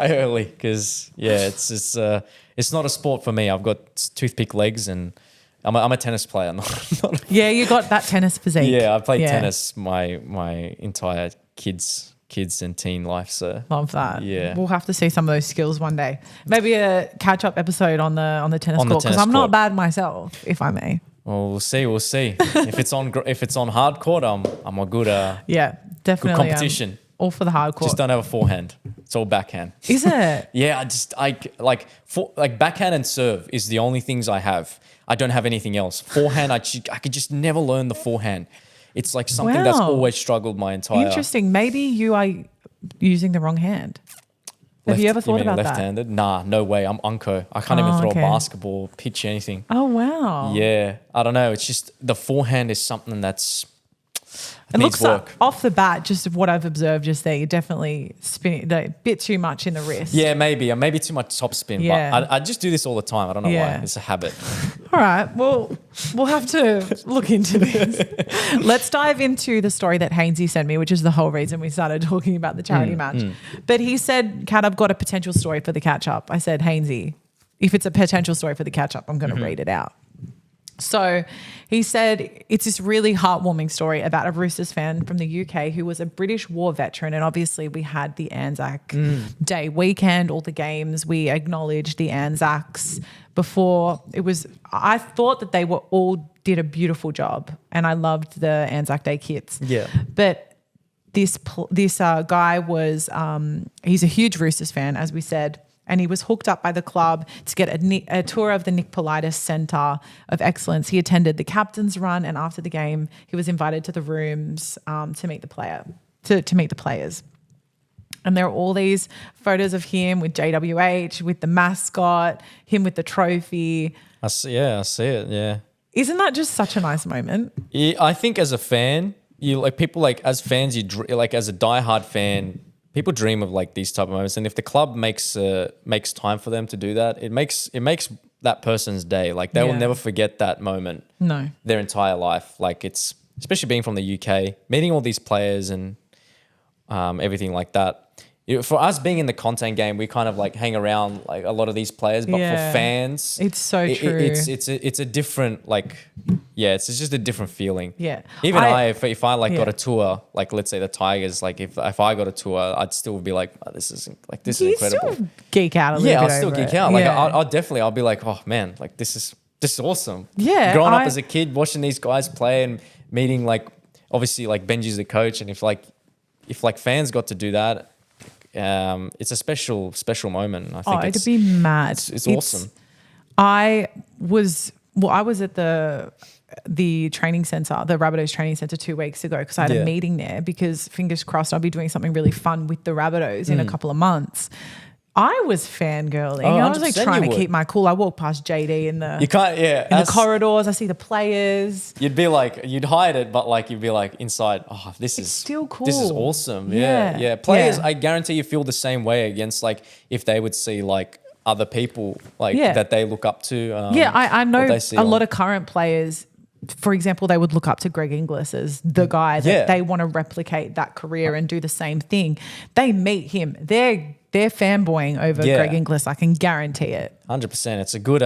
early because it's not a sport for me. I've got toothpick legs and I'm a tennis player. Yeah, you got that tennis physique. Yeah, I played tennis my entire kids and teen life. So love that. Yeah, we'll have to see some of those skills one day. Maybe a catch-up episode on the tennis court because I'm not bad myself, if I may. Well, we'll see. if it's on hard court, I'm a good definitely good competition. All for the hard court. Just don't have a forehand. It's all backhand. Is it? Yeah, backhand and serve is the only things I have. I don't have anything else. Forehand, I could just never learn the forehand. It's like something that's always struggled my entire... Interesting. Maybe you are using the wrong hand. Have you ever thought about left-handed? Nah, no way. I'm unco. I can't even throw a basketball, pitch, anything. Oh, wow. Yeah. I don't know. It's just the forehand is something that's... It looks like off the bat, just of what I've observed just there, you're definitely spinning a bit too much in the wrist. Yeah, maybe too much top spin. Yeah. But I just do this all the time. I don't know why. It's a habit. All right. Well, we'll have to look into this. Let's dive into the story that Hainsey sent me, which is the whole reason we started talking about the charity match. But he said, Kat, I've got a potential story for the Kat-Chup. I said, Hainsey, if it's a potential story for the Kat-Chup, I'm going to read it out. So he said it's this really heartwarming story about a Roosters fan from the UK who was a British war veteran. And obviously we had the Anzac Day weekend, all the games. We acknowledged the Anzacs before it was, I thought that they were all did a beautiful job and I loved the Anzac Day kits. Yeah. But this guy was, he's a huge Roosters fan, as we said. And he was hooked up by the club to get a tour of the Nick Politis Centre of Excellence. He attended the captain's run, and after the game, he was invited to the rooms to meet the players. And there are all these photos of him with JWH, with the mascot, him with the trophy. I see it. Yeah. Isn't that just such a nice moment? Yeah, I think as a fan, as fans, as a diehard fan, people dream of like these type of moments, and if the club makes time for them to do that, it makes that person's day. Like they will never forget that moment. No, their entire life. Like it's especially being from the UK, meeting all these players and everything like that. For us being in the content game, we kind of like hang around like a lot of these players, but for fans, it's so true. It's a different it's just a different feeling. Yeah. Even if I got a tour, like let's say the Tigers, like if I got a tour, I'd still be like, oh, this is incredible. Still geek out a little bit. Yeah, I'll still geek out. Like Yeah. I'll be like, oh man, like this is awesome. Yeah. Growing up as a kid, watching these guys play and meeting like obviously like Benji's the coach, and if fans got to do that. It's a special moment. I think it'd be mad. It's awesome. I was at the training center, the Rabbitohs training center 2 weeks ago because I had a meeting there because fingers crossed I'll be doing something really fun with the Rabbitohs in a couple of months. I was fangirling. I was like trying to keep my cool. I walked past JD in the the corridors. I see the players. You'd be like, you'd hide it, but like you'd be like inside. Oh, this is still cool. This is awesome. Yeah. Players, I guarantee you feel the same way against like if they would see like other people like that they look up to. I know a lot of current players. For example, they would look up to Greg Inglis as the guy that they want to replicate that career and do the same thing. They meet him. They're fanboying over Greg Inglis. I can guarantee it. 100%. It's a good.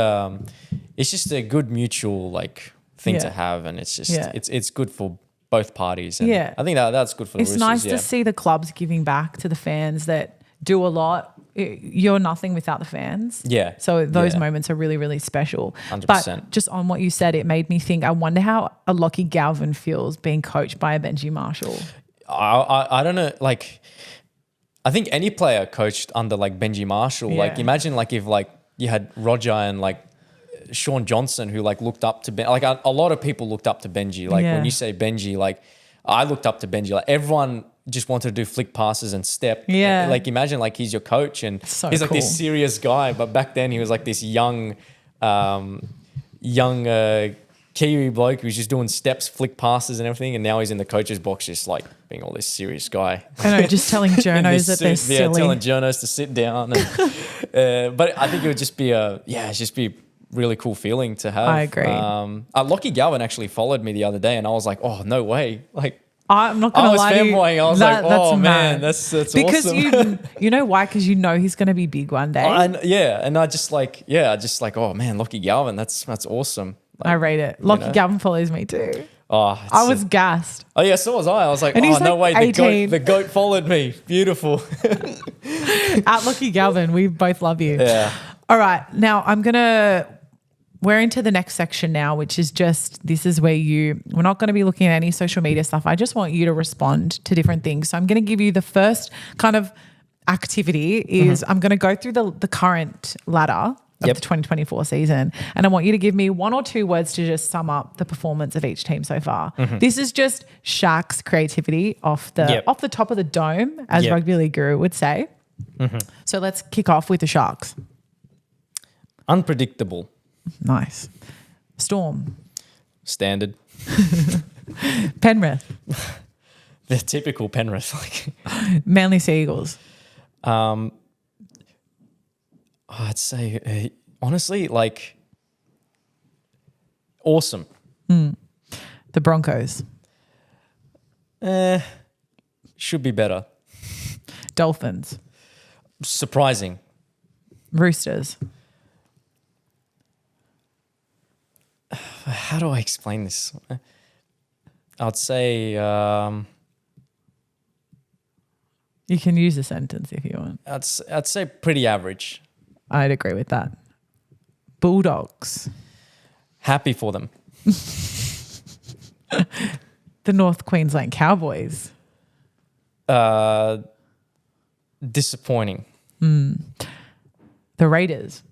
It's just a good mutual like thing to have, and it's just it's good for both parties. And I think that's good for the Roosters. It's nice to see the clubs giving back to the fans that do a lot. You're nothing without the fans. Yeah. So those moments are really, really special. 100%. But just on what you said, it made me think, I wonder how a Lockie Galvin feels being coached by a Benji Marshall. I don't know. Like, I think any player coached under like Benji Marshall, like imagine like if like you had Roger and like Sean Johnson who like looked up to Ben. Like a lot of people looked up to Benji. Like when you say Benji, like I looked up to Benji. Like everyone just wanted to do flick passes and step. Yeah. Like imagine like he's your coach and he's like this serious guy, but back then he was like this young Kiwi bloke who's just doing steps, flick passes and everything, and now he's in the coach's box just like being all this serious guy. I know, just telling journos that they're silly. Yeah, telling journos to sit down. And, but I think it would just be really cool feeling to have. I agree. Lockie Galvin actually followed me the other day and I was like, oh, no way. Like, I'm not going to lie to you. I was like, oh man, that's because awesome. you know why? Because you know he's going to be big one day. And I just like, oh man, Lockie Galvin, that's awesome. Like, I rate it. Lockie Galvin follows me too. Oh, I was gassed. Oh yeah, so was I. I was like, and oh no like way, the goat followed me. Beautiful. At Lockie Galvin, we both love you. Yeah. All right, now we're into the next section now, which is this is where we're not going to be looking at any social media stuff. I just want you to respond to different things. So I'm going to give you the first kind of activity is I'm going to go through the current ladder of the 2024 season, and I want you to give me 1 or 2 words to just sum up the performance of each team so far. This is just Shak's creativity off the top of the dome, as Rugby League Guru would say. So let's kick off with the Sharks. Unpredictable. Nice. Storm. Standard. Penrith. The typical Penrith. Manly Sea Eagles. I'd say, honestly, like, awesome. The Broncos. Should be better. Dolphins. Surprising. Roosters. How do I explain this? I'd say... you can use a sentence if you want. I'd say pretty average. I'd agree with that. Bulldogs. Happy for them. The North Queensland Cowboys. Disappointing. The Raiders.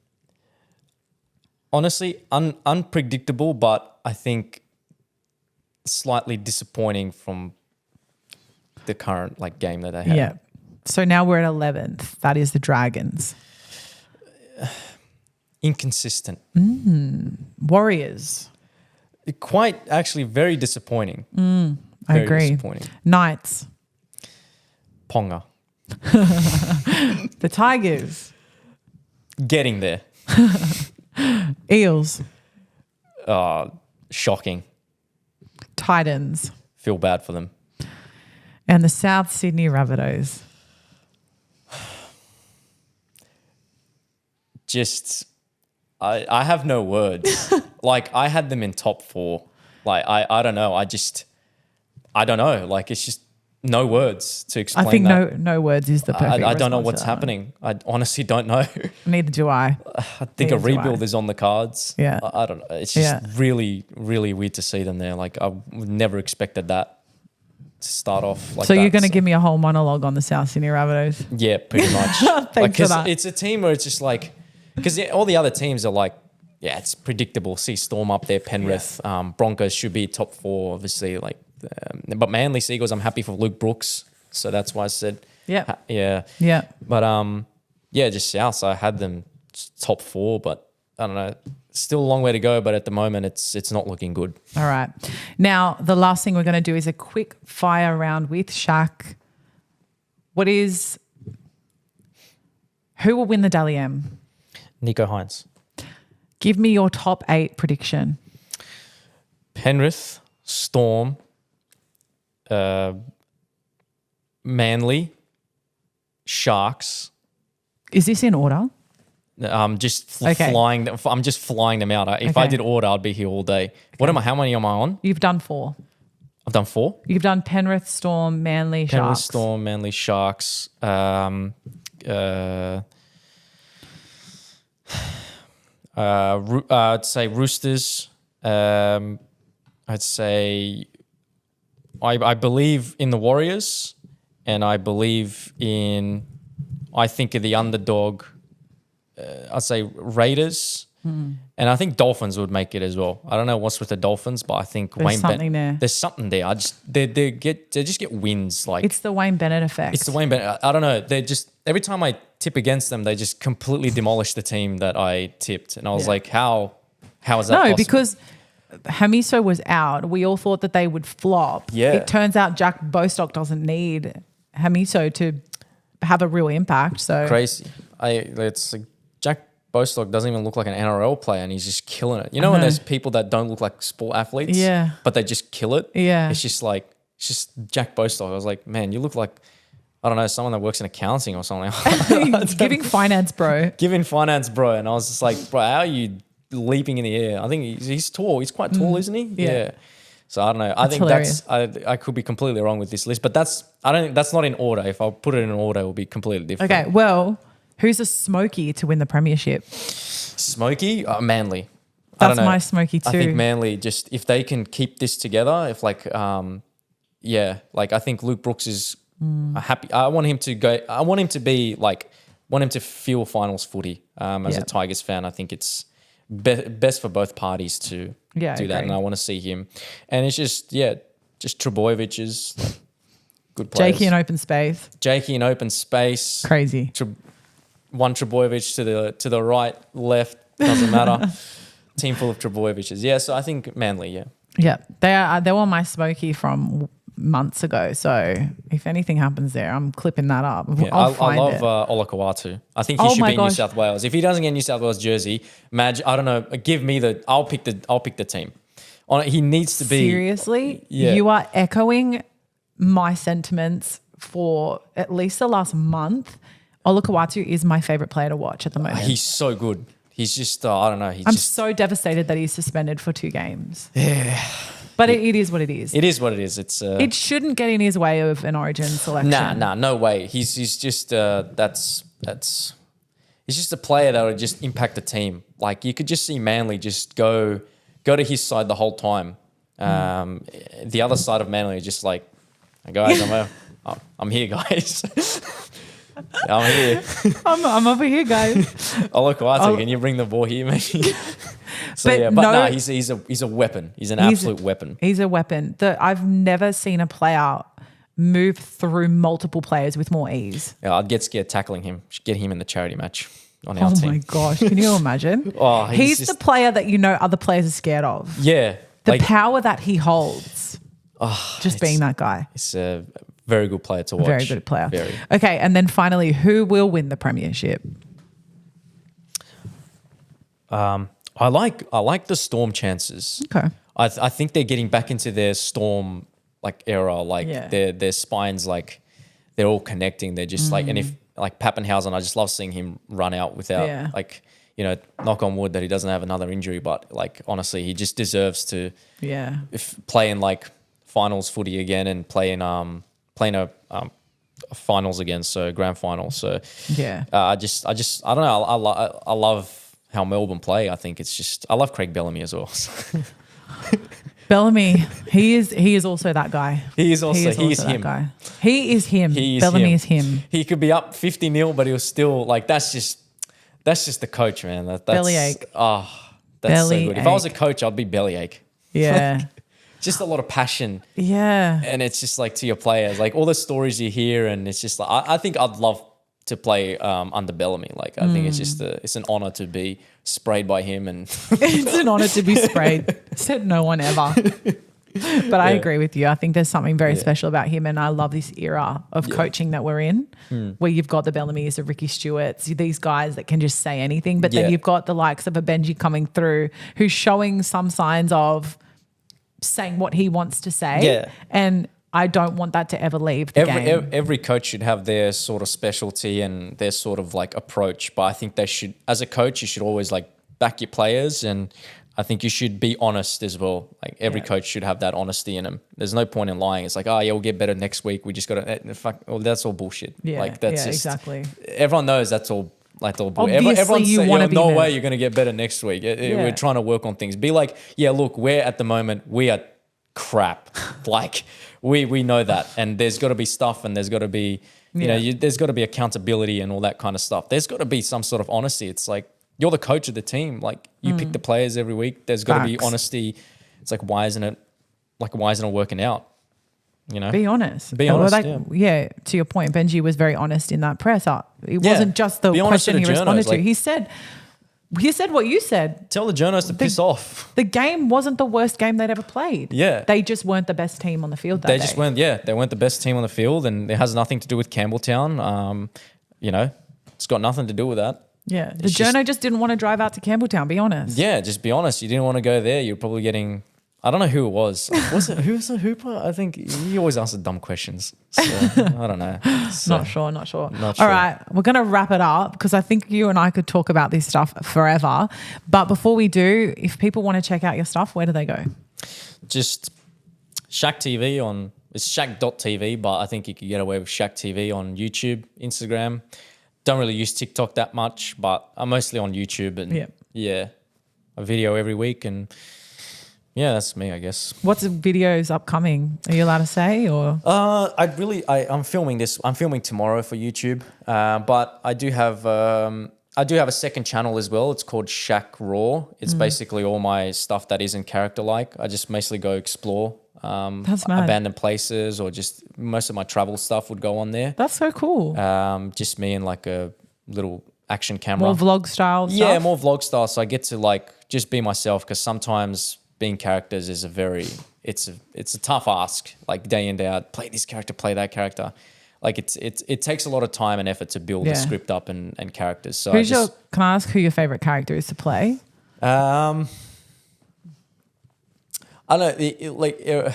Honestly, unpredictable, but I think slightly disappointing from the current game that they have. Yeah. So now we're at 11th. That is the Dragons. Inconsistent. Warriors. Quite actually very disappointing. I agree. Disappointing. Knights. Ponga. The Tigers. Getting there. Eels. Shocking. Titans. Feel bad for them. And the South Sydney Rabbitohs. Just, I have no words. Like, I had them in top 4. Like, I don't know. I don't know. Like, it's just no words to explain. I think that. no words is the perfect I don't know response what's to that happening. I honestly don't know. Neither do I. I think a rebuild is on the cards. Yeah. I don't know. It's just really, really weird to see them there. Like, I would never expected that to start off like so that. You're going to give me a whole monologue on the South Sydney Rabbitohs? Yeah, pretty much. Thanks for that. It's a team where it's just like, because all the other teams are like, yeah, it's predictable. See Storm up there, Penrith, Broncos should be top 4, obviously. Like, but Manly Seagulls, I'm happy for Luke Brooks, so that's why I said, yeah. But just South. So I had them top 4, but I don't know. Still a long way to go, but at the moment it's not looking good. All right. Now the last thing we're going to do is a quick fire round with Shak. Who will win the Dally M? Nico Hines. Give me your top 8 prediction. Penrith, Storm, Manly, Sharks. Is this in order? I'm just flying them out. If I did order, I'd be here all day. Okay. How many am I on? You've done 4. I've done 4? You've done Penrith, Storm, Manly, Sharks. Storm, Manly, Sharks. I'd say Roosters. I'd say I believe in the Warriors, and I think of the underdog. I'd say Raiders, and I think Dolphins would make it as well. I don't know what's with the Dolphins, but I think there's something there. There's something there. They just get wins. Like, it's the Wayne Bennett effect. It's the Wayne Bennett. I don't know. They just, every time I tip against them, they just completely demolish the team that I tipped, and I was like, how is that possible? No, because Hamiso was out. We all thought that they would flop. Yeah. It turns out Jack Bostock doesn't need Hamiso to have a real impact. So crazy. It's like Jack Bostock doesn't even look like an NRL player, and he's just killing it. You know when there's people that don't look like sport athletes, but they just kill it. Yeah, it's just Jack Bostock. I was like, man, you look like, I don't know, someone that works in accounting or something. Giving finance, bro. Giving finance, bro. And I was just like, bro, how are you leaping in the air? I think he's tall. He's quite tall, isn't he? Yeah. So I don't know. I think hilarious. I could be completely wrong with this list, but I don't think that's not in order. If I put it in order, it will be completely different. Okay, well, who's a smoky to win the premiership? Smoky? Manly. That's my smoky too. I think Manly, just if they can keep this together, if I think Luke Brooks is happy. I want him to go. I want him to be like, want him to feel finals footy. As a Tigers fan, I think it's best for both parties to do that, and I want to see him. And it's just Trbojevic is like good players. Jakey in open space. Crazy. One Trbojevic to the right, left, doesn't matter. Team full of Trbojeviches. Yeah, so I think Manly, yeah. Yeah, they were my smoky from months ago. So if anything happens there, I'm clipping that up. Yeah, I love Olakau'atu. I think he should be in New South Wales. If he doesn't get New South Wales jersey, I don't know. I'll pick the team. He needs to be. Seriously, you are echoing my sentiments for at least the last month. Olakau'atu is my favorite player to watch at the moment. He's so good. He's just, I don't know. I'm so devastated that he's suspended for 2 games. Yeah. But it is what it is. It is what it is. It shouldn't get in his way of an Origin selection. Nah, no way. He's just, he's just a player that would just impact the team. Like, you could just see Manly just go to his side the whole time. The other side of Manly is just like, guys, I'm here, guys. I'm here. I'm over here, guys. Olakau'atu, can you bring the ball here, maybe? He's a weapon. He's an absolute weapon. He's a weapon. I've never seen a player move through multiple players with more ease. Yeah, I'd get scared tackling him. Should get him in the charity match on our team. Oh my gosh, can you imagine? He's the player that other players are scared of. Yeah. The power that he holds. Being that guy. It's Very good player to watch. Very good player. Very. Okay, and then finally, who will win the premiership? I like the Storm chances. Okay. I think they're getting back into their Storm era. Their spines they're all connecting. They're just and if Pappenhausen, I just love seeing him run out without knock on wood that he doesn't have another injury. But honestly, he just deserves to play in finals footy again and play in playing a finals again, so grand final. So I don't know. I love how Melbourne play. I think it's just I love Craig Bellamy as well. Bellamy, he is also that guy. He is him. Guy. He is him. Bellamy is him. He could be up 50-0, but he was still that's just the coach, man. That's bellyache. Oh, that's so good. If I was a coach, I'd be bellyache. Yeah. Just a lot of passion. Yeah. And it's just to your players, all the stories you hear, and it's just I think I'd love to play under Bellamy. I think it's just it's an honor to be sprayed by him, and it's an honor to be sprayed. Said no one ever. But I agree with you. I think there's something very special about him, and I love this era of coaching that we're in, where you've got the Bellamys, the Ricky Stewarts, these guys that can just say anything, but then you've got the likes of a Benji coming through who's showing some signs of saying what he wants to say, and I don't want that to ever leave the game. Every coach should have their sort of specialty and their sort of approach, but I think they should, as a coach, you should always back your players, and I think you should be honest as well. Every coach should have that honesty in them. There's no point in lying. It's we'll get better next week. We just got to that's all bullshit. That's just, exactly. Everyone knows that's all. Bullshit. Obviously, everyone's you want to be no way you're going to get better next week. We're trying to work on things. Be look, we're at the moment we are crap. We know that, and there's got to be stuff, and there's got to be there's got to be accountability and all that kind of stuff. There's got to be some sort of honesty. It's you're the coach of the team. You pick the players every week. There's got to be honesty. It's why isn't it working out? Be honest. Be honest. To your point, Benji was very honest in that press. It wasn't just the question he responded to. He said what you said. Tell the journalists to piss off. The game wasn't the worst game they'd ever played. Yeah. They just weren't the best team on the field that day. They weren't the best team on the field, and it has nothing to do with Campbelltown. It's got nothing to do with that. Yeah. The journo just didn't want to drive out to Campbelltown, be honest. Yeah, just be honest. You didn't want to go there. You're probably getting... I don't know who it was. Who was the hooper? I think he always answered dumb questions. So, I don't know. So, Not sure. All right. We're going to wrap it up because I think you and I could talk about this stuff forever. But before we do, if people want to check out your stuff, where do they go? Just ShakTV it's Shak.TV, but I think you could get away with ShakTV on YouTube, Instagram. Don't really use TikTok that much, but I'm mostly on YouTube, and a video every week, and that's me, I guess. What's the videos upcoming? Are you allowed to say, or? I'm filming this. I'm filming tomorrow for YouTube, but I do have a second channel as well. It's called Shak Raw. It's basically all my stuff that isn't character-like. I just mostly go explore abandoned places, or just most of my travel stuff would go on there. That's so cool. Just me and a little action camera. More vlog style stuff? Yeah, more vlog style. So I get to just be myself, because sometimes being characters is it's a tough ask, day in, day out. Play this character, play that character. It takes a lot of time and effort to build a script up and characters. So can I ask who your favorite character is to play? I don't know.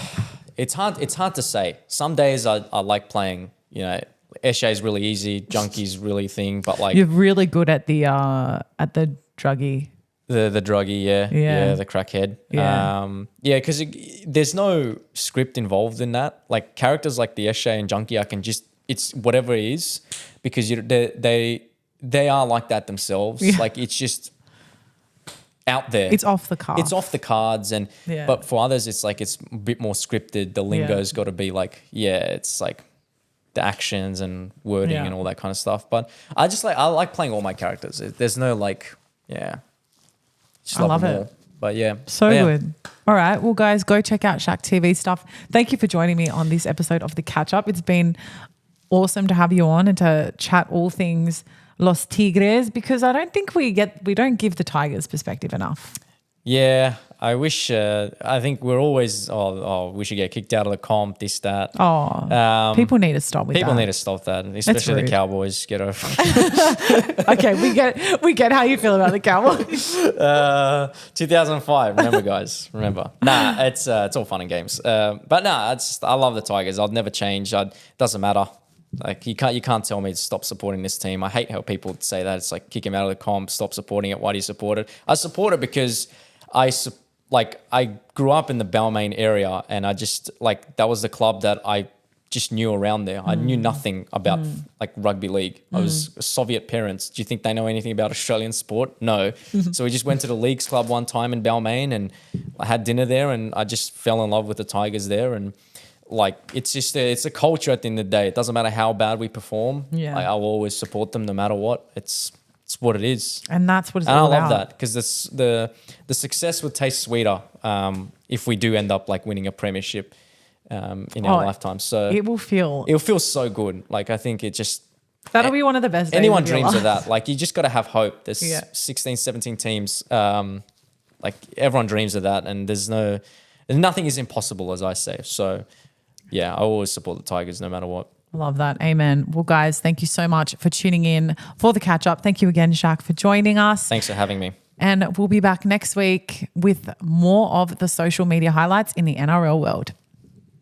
It's hard to say. Some days I like playing. Eshe is really easy. Junkie's really thing. But you're really good at the druggie. The druggie, yeah, the crackhead. Because there's no script involved in that. Characters like the Eshe and Junkie, it's whatever it is, because they are like that themselves. Yeah. It's just out there. It's off the cards. It's off the cards, but for others, it's it's a bit more scripted. The lingo's got to be it's the actions and wording and all that kind of stuff. But I like playing all my characters. There's no I love it. But good. All right. Well, guys, go check out ShakTV stuff. Thank you for joining me on this episode of the Catch-Up. It's been awesome to have you on and to chat all things Los Tigres, because I don't think we don't give the Tigers perspective enough. Yeah, I wish. I think we're always. We should get kicked out of the comp. This, that. People need to stop with that. People need to stop that, especially the Cowboys. Get over. Okay, we get how you feel about the Cowboys. 2005. Remember, guys. Remember. Nah, it's all fun and games. But nah, I love the Tigers. I'll never change. Doesn't matter. Like you can't tell me to stop supporting this team. I hate how people say that. It's like kick him out of the comp, stop supporting it. Why do you support it? I support it because I grew up in the Balmain area, and I just that was the club that I just knew around there. I knew nothing about like rugby league. I was Soviet parents. Do you think they know anything about Australian sport? No. So we just went to the Leagues Club one time in Balmain, and I had dinner there, and I just fell in love with the Tigers there. And it's just it's a culture at the end of the day. It doesn't matter how bad we perform. Yeah. I'll always support them no matter what. It's what it is. And that's what it's all about. And I love that because the success would taste sweeter if we do end up like winning a premiership in our lifetime. So it'll feel so good. Like I think it just that'll be one of the best days anyone of your dreams life. of that. Like you just got to have hope. There's 16, 17 teams. Like everyone dreams of that, and nothing is impossible, as I say. So yeah, I always support the Tigers no matter what. I love that. Amen. Well, guys, thank you so much for tuning in for the Catch-Up. Thank you again, Shak, for joining us. Thanks for having me. And we'll be back next week with more of the social media highlights in the NRL world.